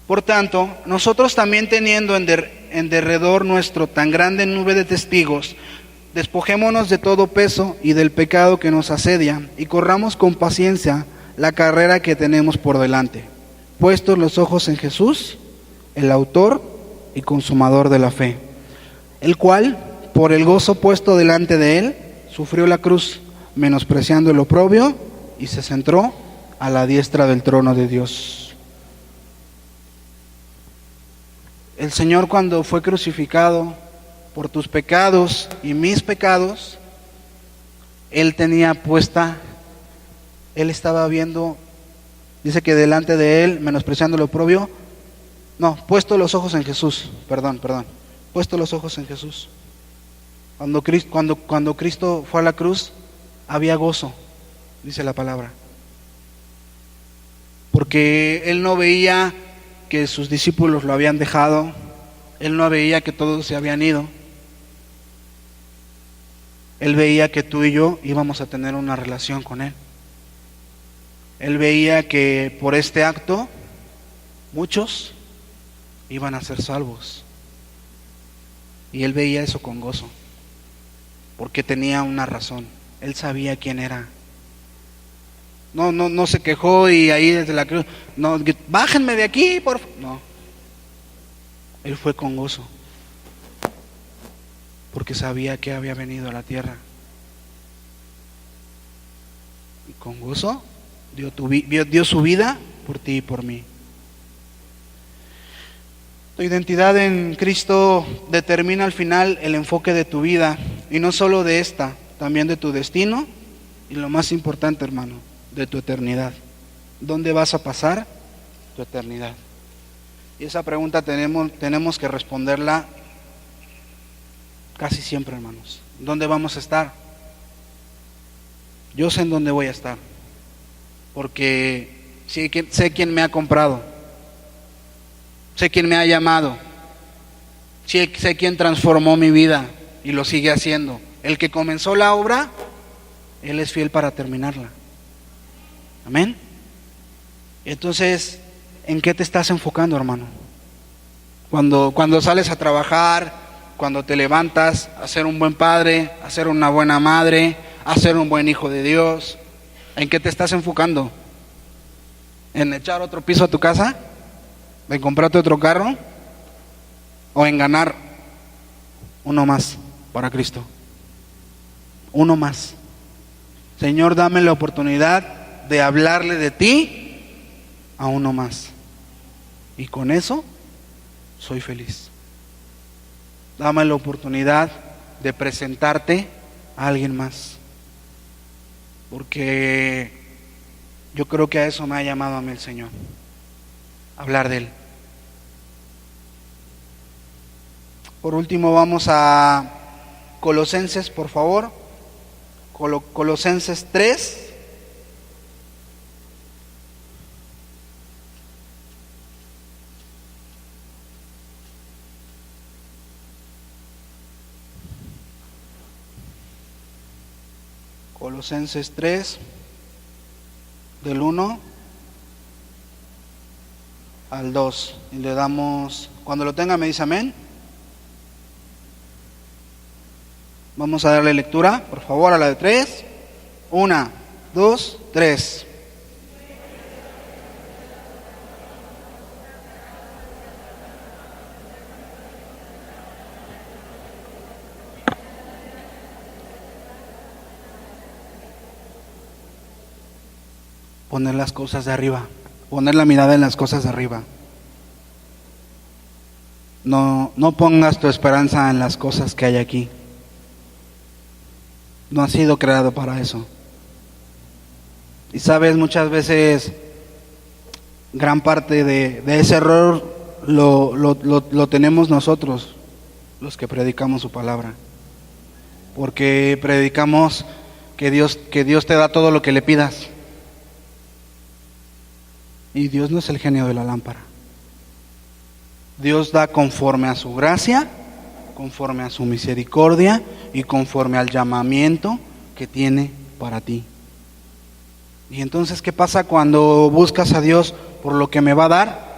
Por tanto, nosotros también teniendo en derredor nuestro tan grande nube de testigos, despojémonos de todo peso y del pecado que nos asedia, y corramos con paciencia la carrera que tenemos por delante, puestos los ojos en Jesús, el autor y consumador de la fe, el cual, por el gozo puesto delante de él, sufrió la cruz, menospreciando el oprobio, y se sentó a la diestra del trono de Dios. El Señor, cuando fue crucificado por tus pecados y mis pecados, Él tenía puesta, Él estaba viendo, dice que delante de Él, menospreciando el oprobio, puesto los ojos en Jesús, puesto los ojos en Jesús. Cuando Cristo fue a la cruz, había gozo, dice la palabra, porque Él no veía que sus discípulos lo habían dejado, Él no veía que todos se habían ido, Él veía que tú y yo íbamos a tener una relación con Él. Él veía que por este acto muchos iban a ser salvos, y Él veía eso con gozo, porque tenía una razón. Él sabía quién era. No se quejó y ahí desde la cruz, bájenme de aquí, por favor. No. Él fue con gozo, porque sabía que había venido a la tierra. Y con gozo dio su vida por ti y por mí. Tu identidad en Cristo determina al final el enfoque de tu vida, y no solo de esta, también de tu destino, y lo más importante, hermano, de tu eternidad. ¿Dónde vas a pasar tu eternidad? Y esa pregunta tenemos que responderla casi siempre, hermanos. ¿Dónde vamos a estar? Yo sé en dónde voy a estar, porque sé quién me ha comprado, sé quién me ha llamado, sé quién transformó mi vida y lo sigue haciendo. El que comenzó la obra, Él es fiel para terminarla. Amén. Entonces, ¿en qué te estás enfocando, hermano? Cuando sales a trabajar, cuando te levantas, a ser un buen padre, a ser una buena madre, a ser un buen hijo de Dios, ¿en qué te estás enfocando? ¿En echar otro piso a tu casa? ¿En comprarte otro carro? ¿O en ganar uno más para Cristo? Uno más. Señor, dame la oportunidad de hablarle de ti a uno más, y con eso soy feliz. Dame la oportunidad de presentarte a alguien más, porque yo creo que a eso me ha llamado a mí el Señor, hablar de Él. Por último, vamos a Colosenses, por favor. Colosenses 3. Colosenses 3, del 1 al 2. Y le damos, cuando lo tenga me dice amén. Vamos a darle lectura, por favor, a la de 3. 1, 2, 3. Poner las cosas de arriba, poner la mirada en las cosas de arriba. No pongas tu esperanza en las cosas que hay aquí. No has sido creado para eso. Y sabes, muchas veces gran parte de ese error lo tenemos nosotros, los que predicamos su palabra. Porque predicamos que Dios te da todo lo que le pidas. Y Dios no es el genio de la lámpara. Dios da conforme a su gracia, conforme a su misericordia y conforme al llamamiento que tiene para ti. Y entonces, ¿qué pasa cuando buscas a Dios por lo que me va a dar?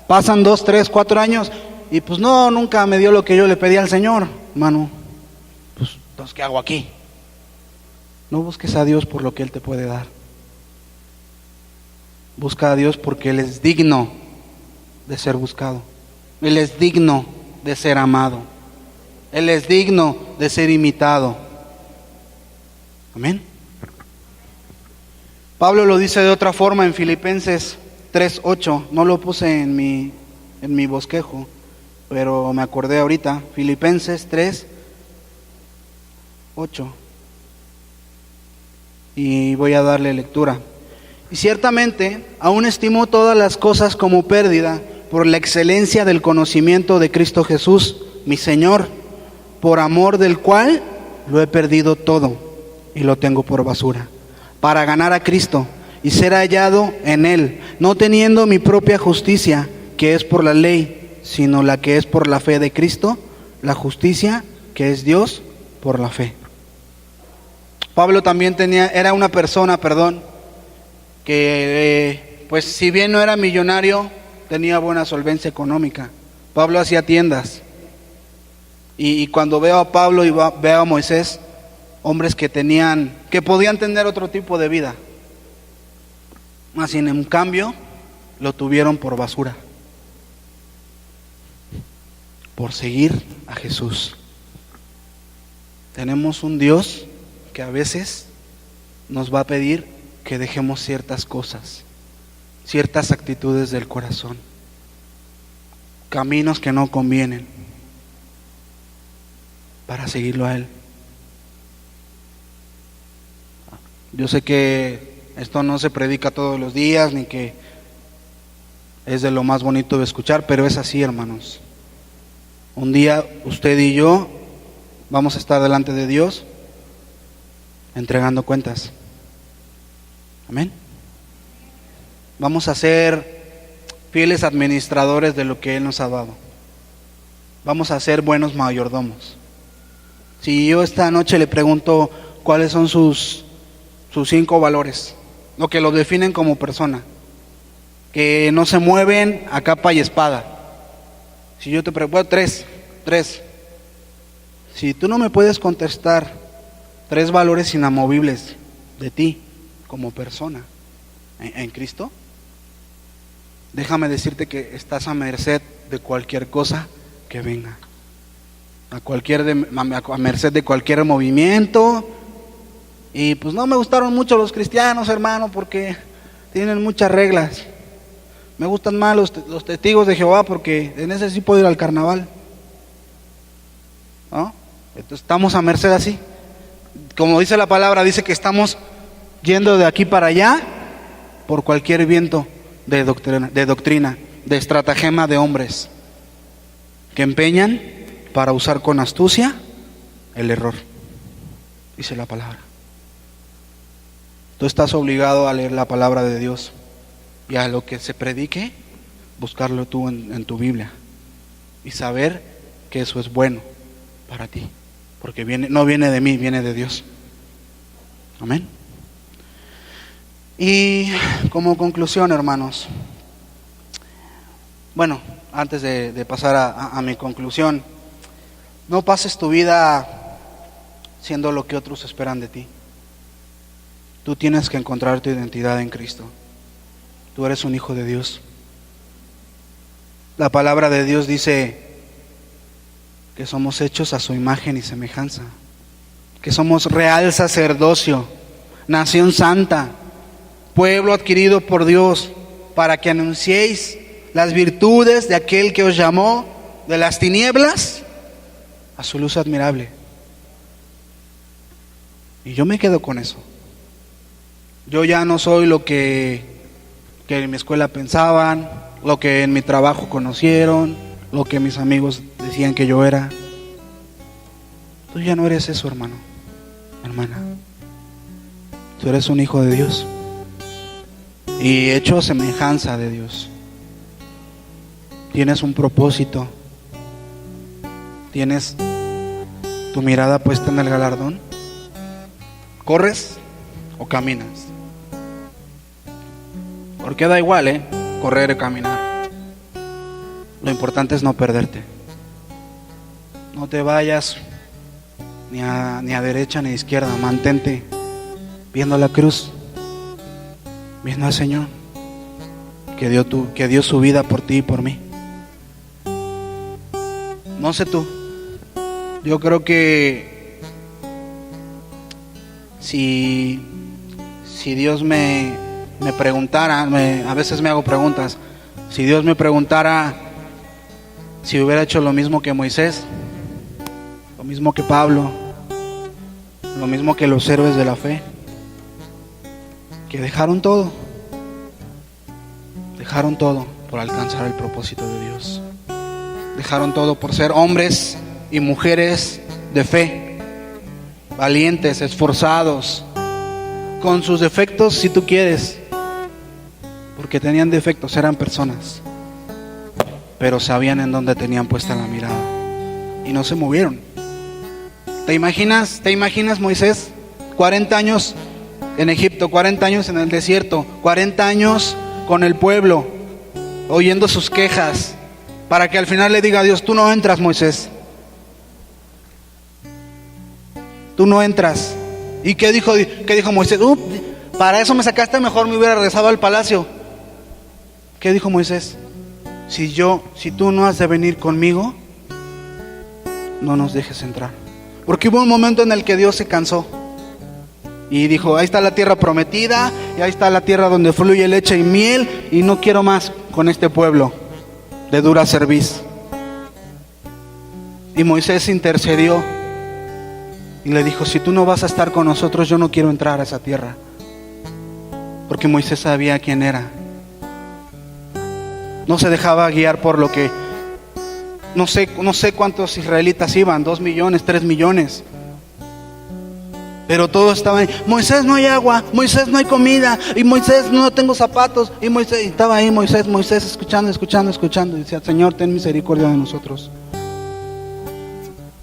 Pasan 2, 3, 4 años y pues no, nunca me dio lo que yo le pedí al Señor, hermano. Pues entonces, ¿qué hago aquí? No busques a Dios por lo que Él te puede dar. Busca a Dios porque Él es digno de ser buscado. Él es digno de ser amado. Él es digno de ser imitado. Amén. Pablo lo dice de otra forma en Filipenses 3:8. No lo puse en mi bosquejo, pero me acordé ahorita. Filipenses 3:8. Y voy a darle lectura. Y ciertamente, aún estimo todas las cosas como pérdida por la excelencia del conocimiento de Cristo Jesús, mi Señor, por amor del cual lo he perdido todo y lo tengo por basura, para ganar a Cristo y ser hallado en Él, no teniendo mi propia justicia, que es por la ley, sino la que es por la fe de Cristo, la justicia que es Dios por la fe. Pablo también era una persona, que pues si bien no era millonario, tenía buena solvencia económica. Pablo hacía tiendas. Y cuando veo a Pablo y veo a Moisés, hombres que podían tener otro tipo de vida, más sin en cambio lo tuvieron por basura, por seguir a Jesús. Tenemos un Dios que a veces nos va a pedir que dejemos ciertas cosas, ciertas actitudes del corazón, caminos que no convienen, para seguirlo a Él. Yo sé que esto no se predica todos los días, ni que es de lo más bonito de escuchar, pero es así, hermanos. Un día usted y yo vamos a estar delante de Dios entregando cuentas. Amén. Vamos a ser fieles administradores de lo que Él nos ha dado. Vamos a ser buenos mayordomos. Si yo esta noche le pregunto cuáles son sus 5 valores, lo que lo definen como persona, que no se mueven a capa y espada. Si yo te pregunto 3. Si tú no me puedes contestar 3 valores inamovibles de ti como persona en Cristo, déjame decirte que estás a merced de cualquier cosa que venga, a merced de cualquier movimiento. Y pues no me gustaron mucho los cristianos, hermano, porque tienen muchas reglas. Me gustan más los testigos de Jehová, porque en ese sí puedo ir al carnaval, ¿no? Entonces estamos a merced así. Como dice la palabra, dice que estamos yendo de aquí para allá por cualquier viento de doctrina, de estratagema de hombres que empeñan para usar con astucia el error, dice la palabra. Tú estás obligado a leer la palabra de Dios y a lo que se predique, buscarlo tú en tu Biblia y saber que eso es bueno para ti, porque no viene de mí, viene de Dios. Amén. Y como conclusión, hermanos, bueno, antes de pasar a mi conclusión, no pases tu vida siendo lo que otros esperan de ti. Tú tienes que encontrar tu identidad en Cristo. Tú eres un hijo de Dios. La palabra de Dios dice que somos hechos a su imagen y semejanza, que somos real sacerdocio, nación santa, pueblo adquirido por Dios, para que anunciéis las virtudes de aquel que os llamó de las tinieblas a su luz admirable. Y yo me quedo con eso. Yo ya no soy lo que en mi escuela pensaban, lo que en mi trabajo conocieron, lo que mis amigos decían que yo era. Tú ya no eres eso, hermano, hermana. Tú eres un hijo de Dios y hecho a semejanza de Dios. Tienes un propósito. Tienes tu mirada puesta en el galardón. ¿Corres o caminas? Porque da igual, correr o caminar. Lo importante es no perderte. No te vayas ni a derecha ni a izquierda. Mantente viendo la cruz, viendo al Señor que dio su vida por ti y por mí. No sé tú, yo creo que si Dios me preguntara, a veces me hago preguntas, si Dios me preguntara si hubiera hecho lo mismo que Moisés, lo mismo que Pablo, lo mismo que los héroes de la fe, que dejaron todo por alcanzar el propósito de Dios. Dejaron todo por ser hombres y mujeres de fe, valientes, esforzados, con sus defectos si tú quieres, porque tenían defectos, eran personas, pero sabían en dónde tenían puesta la mirada y no se movieron. ¿Te imaginas Moisés? 40 años en Egipto, 40 años en el desierto, 40 años con el pueblo, oyendo sus quejas, para que al final le diga a Dios: tú no entras, Moisés, tú no entras. ¿Y qué dijo Moisés? Para eso me sacaste, mejor me hubiera regresado al palacio. ¿Qué dijo Moisés? Si tú no has de venir conmigo, no nos dejes entrar. Porque hubo un momento en el que Dios se cansó y dijo: ahí está la tierra prometida, y ahí está la tierra donde fluye leche y miel, y no quiero más con este pueblo de dura cerviz. Y Moisés intercedió y le dijo: si tú no vas a estar con nosotros, yo no quiero entrar a esa tierra. Porque Moisés sabía quién era. No se dejaba guiar por lo que... No sé cuántos israelitas iban, 2 millones, 3 millones. Pero todos estaban: Moisés, no hay agua, Moisés, no hay comida, y Moisés, no tengo zapatos, y Moisés, y estaba ahí Moisés, escuchando, y decía: Señor, ten misericordia de nosotros.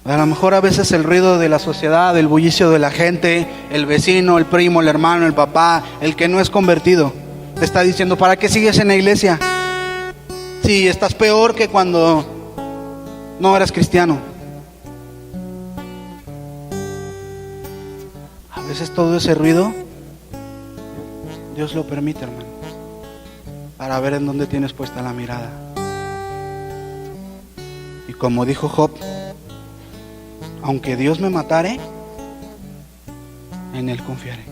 A lo mejor a veces el ruido de la sociedad, el bullicio de la gente, el vecino, el primo, el hermano, el papá, el que no es convertido, te está diciendo: ¿para qué sigues en la iglesia? Si estás peor que cuando no eras cristiano. A veces todo ese ruido Dios lo permite, hermano, para ver en dónde tienes puesta la mirada. Y como dijo Job: aunque Dios me matare, en Él confiaré.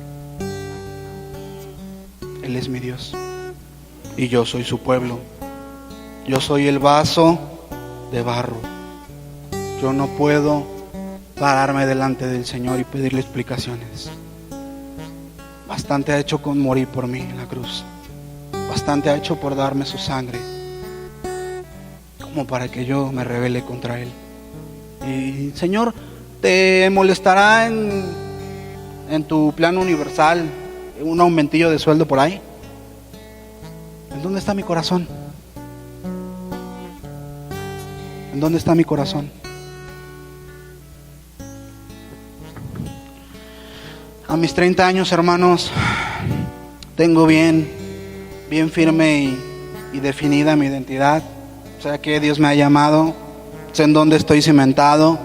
Él es mi Dios y yo soy su pueblo. Yo soy el vaso de barro. Yo no puedo pararme delante del Señor y pedirle explicaciones. Bastante ha hecho con morir por mí en la cruz. Bastante ha hecho por darme su sangre, como para que yo me rebele contra Él. Y Señor, ¿te molestará en tu plan universal un aumentillo de sueldo por ahí? ¿En dónde está mi corazón? ¿En dónde está mi corazón? A mis 30 años, hermanos, tengo bien firme y definida mi identidad. Sé que Dios me ha llamado, sé en dónde estoy cimentado,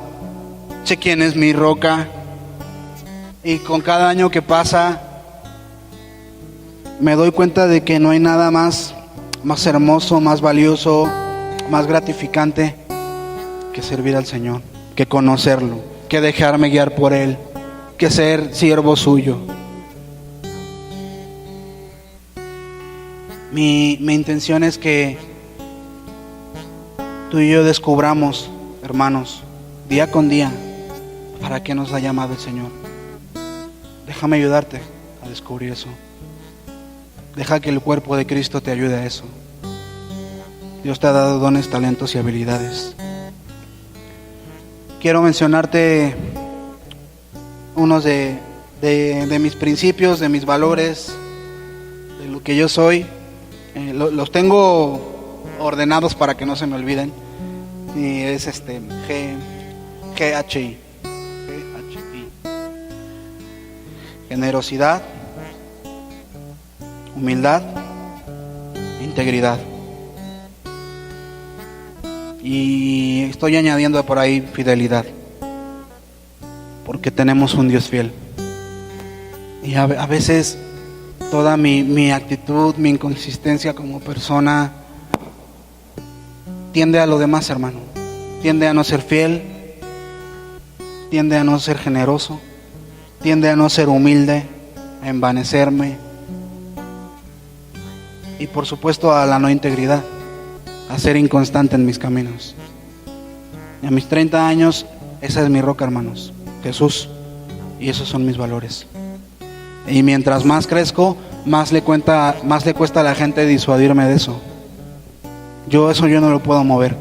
sé quién es mi roca, Y con cada año que pasa, me doy cuenta de que no hay nada más hermoso, más valioso, más gratificante que servir al Señor, que conocerlo, que dejarme guiar por Él, que ser siervo suyo. Mi intención es que tú y yo descubramos, hermanos, día con día, para qué nos ha llamado el Señor. Déjame ayudarte a descubrir eso. Deja que el cuerpo de Cristo te ayude a eso. Dios te ha dado dones, talentos y habilidades. Quiero mencionarte unos de mis principios, de mis valores, de lo que yo soy. Los tengo ordenados para que no se me olviden. Y es GHI. Generosidad, humildad, integridad. Y estoy añadiendo por ahí fidelidad, porque tenemos un Dios fiel. Y a veces toda mi actitud, mi inconsistencia como persona tiende a lo demás, hermano. Tiende a no ser fiel, tiende a no ser generoso, tiende a no ser humilde, a envanecerme y por supuesto a la no integridad, a ser inconstante en mis caminos. Y a mis 30 años, esa es mi roca, hermanos, Jesús, y esos son mis valores. Y mientras más crezco, más le cuesta a la gente disuadirme de eso. Yo no lo puedo mover,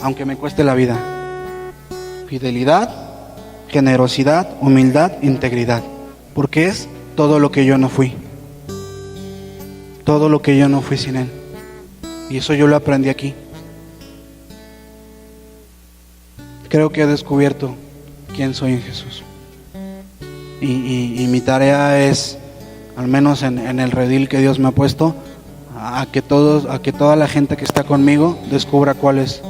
aunque me cueste la vida. Fidelidad, generosidad, humildad, integridad, porque es todo lo que yo no fui. Todo lo que yo no fui sin Él. Y eso yo lo aprendí aquí. Creo que he descubierto quién soy en Jesús. Y mi tarea es, al menos en el redil que Dios me ha puesto, a que toda la gente que está conmigo descubra cuál es,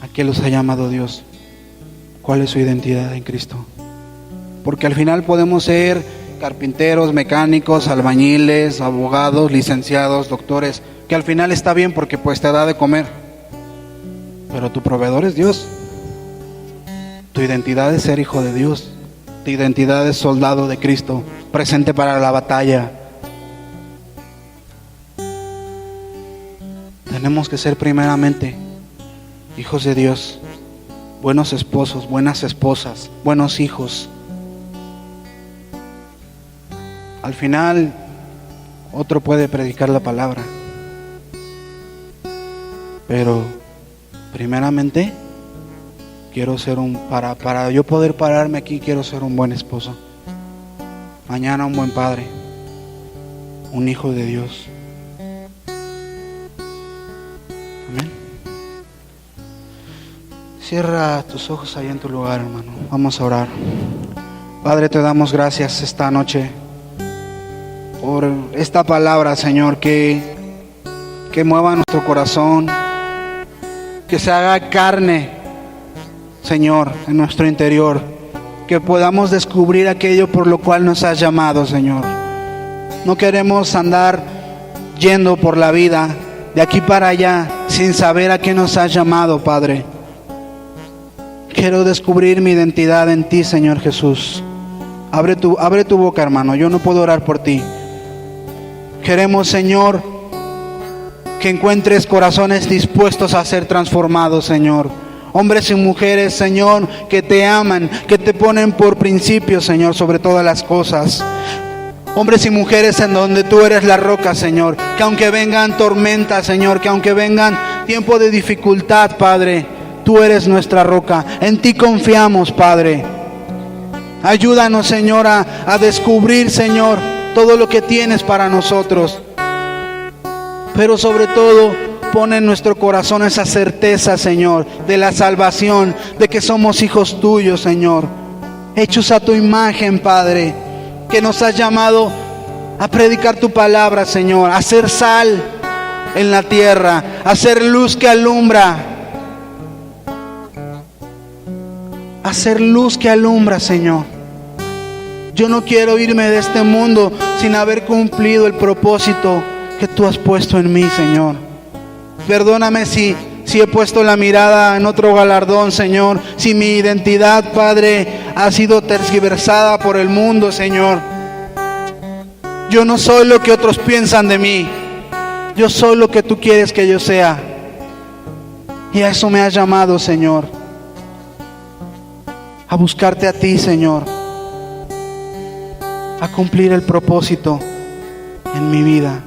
a qué los ha llamado Dios, cuál es su identidad en Cristo. Porque al final podemos ser carpinteros, mecánicos, albañiles, abogados, licenciados, doctores, que al final está bien porque pues te da de comer, pero tu proveedor es Dios. Tu identidad es ser hijo de Dios. Tu identidad es soldado de Cristo, presente para la batalla. Tenemos que ser primeramente hijos de Dios, buenos esposos, buenas esposas, buenos hijos. Al final, otro puede predicar la palabra, pero primeramente quiero ser para yo poder pararme aquí, quiero ser un buen esposo, mañana un buen padre, un hijo de Dios. Amén. Cierra tus ojos ahí en tu lugar, hermano. Vamos a orar. Padre, te damos gracias esta noche por esta palabra, Señor, que mueva nuestro corazón, que se haga carne, Señor, en nuestro interior, que podamos descubrir aquello por lo cual nos has llamado, Señor. No queremos andar yendo por la vida de aquí para allá sin saber a qué nos has llamado, Padre. Quiero descubrir mi identidad en ti, Señor Jesús. Abre tu boca, hermano. Yo no puedo orar por ti. Queremos, Señor, que encuentres corazones dispuestos a ser transformados, Señor. Hombres y mujeres, Señor, que te aman, que te ponen por principio, Señor, sobre todas las cosas. Hombres y mujeres en donde tú eres la roca, Señor. Que aunque vengan tormentas, Señor, que aunque vengan tiempos de dificultad, Padre, tú eres nuestra roca. En ti confiamos, Padre. Ayúdanos, Señor, a descubrir, Señor, todo lo que tienes para nosotros. Pero sobre todo, pon en nuestro corazón esa certeza, Señor, de la salvación, de que somos hijos tuyos, Señor, hechos a tu imagen, Padre, que nos has llamado a predicar tu palabra, Señor, a ser sal en la tierra, a ser luz que alumbra, a ser luz que alumbra, Señor. Yo no quiero irme de este mundo sin haber cumplido el propósito que tú has puesto en mí, Señor. Perdóname si he puesto la mirada en otro galardón, Señor. Si mi identidad, Padre, ha sido tergiversada por el mundo, Señor. Yo no soy lo que otros piensan de mí. Yo soy lo que tú quieres que yo sea. Y a eso me has llamado, Señor. A buscarte a ti, Señor. A cumplir el propósito en mi vida.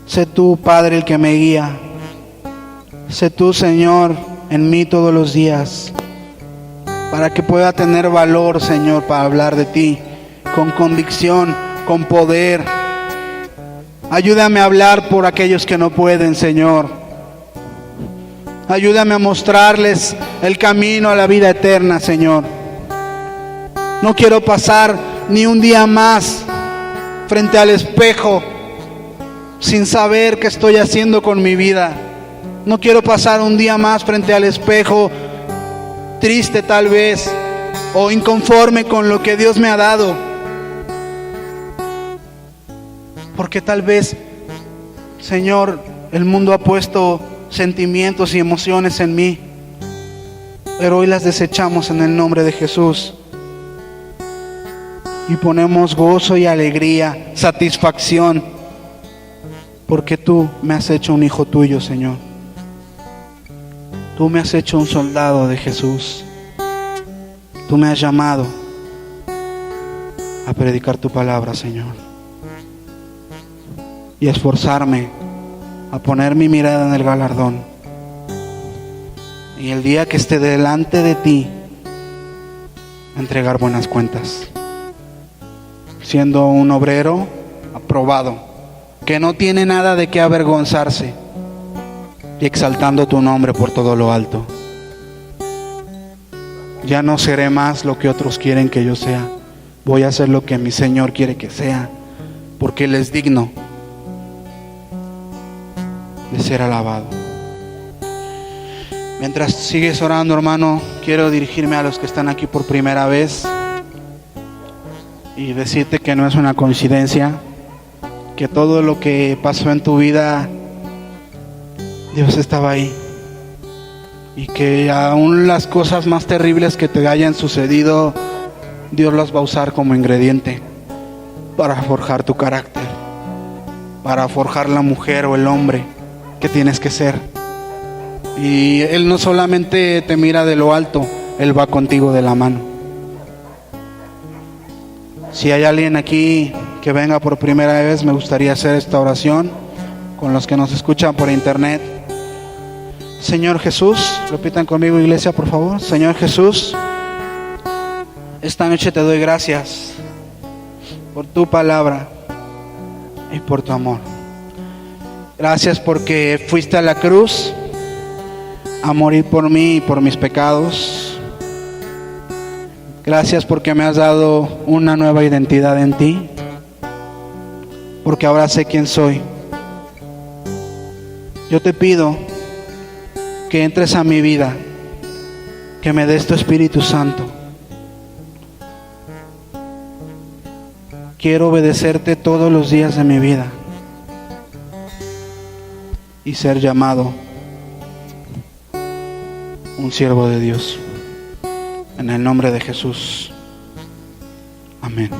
Sé tú, Padre, el que me guía. Sé tú, Señor, en mí todos los días, para que pueda tener valor, Señor, para hablar de ti, con convicción, con poder. Ayúdame a hablar por aquellos que no pueden, Señor. Ayúdame a mostrarles el camino a la vida eterna, Señor. No quiero pasar ni un día más frente al espejo sin saber qué estoy haciendo con mi vida. No quiero pasar un día más frente al espejo triste tal vez, o inconforme con lo que Dios me ha dado, porque tal vez, Señor, el mundo ha puesto sentimientos y emociones en mí, pero hoy las desechamos en el nombre de Jesús y ponemos gozo y alegría, satisfacción, porque tú me has hecho un hijo tuyo, Señor. Tú me has hecho un soldado de Jesús. Tú me has llamado a predicar tu palabra, Señor, y a esforzarme a poner mi mirada en el galardón. Y el día que esté delante de ti, entregar buenas cuentas, siendo un obrero aprobado, que no tiene nada de qué avergonzarse, y exaltando tu nombre por todo lo alto. Ya no seré más lo que otros quieren que yo sea. Voy a hacer lo que mi Señor quiere que sea, porque Él es digno de ser alabado. Mientras sigues orando, hermano, quiero dirigirme a los que están aquí por primera vez y decirte que no es una coincidencia, que todo lo que pasó en tu vida, Dios estaba ahí, y que aún las cosas más terribles que te hayan sucedido, Dios las va a usar como ingrediente para forjar tu carácter, para forjar la mujer o el hombre que tienes que ser. Y Él no solamente te mira de lo alto, Él va contigo de la mano. Si hay alguien aquí que venga por primera vez, me gustaría hacer esta oración con los que nos escuchan por internet. Señor Jesús, repitan conmigo, iglesia, por favor. Señor Jesús, esta noche te doy gracias por tu palabra y por tu amor. Gracias porque fuiste a la cruz a morir por mí y por mis pecados. Gracias porque me has dado una nueva identidad en ti, porque ahora sé quién soy. Yo te pido que entres a mi vida, que me des tu Espíritu Santo. Quiero obedecerte todos los días de mi vida y ser llamado un siervo de Dios. En el nombre de Jesús. Amén.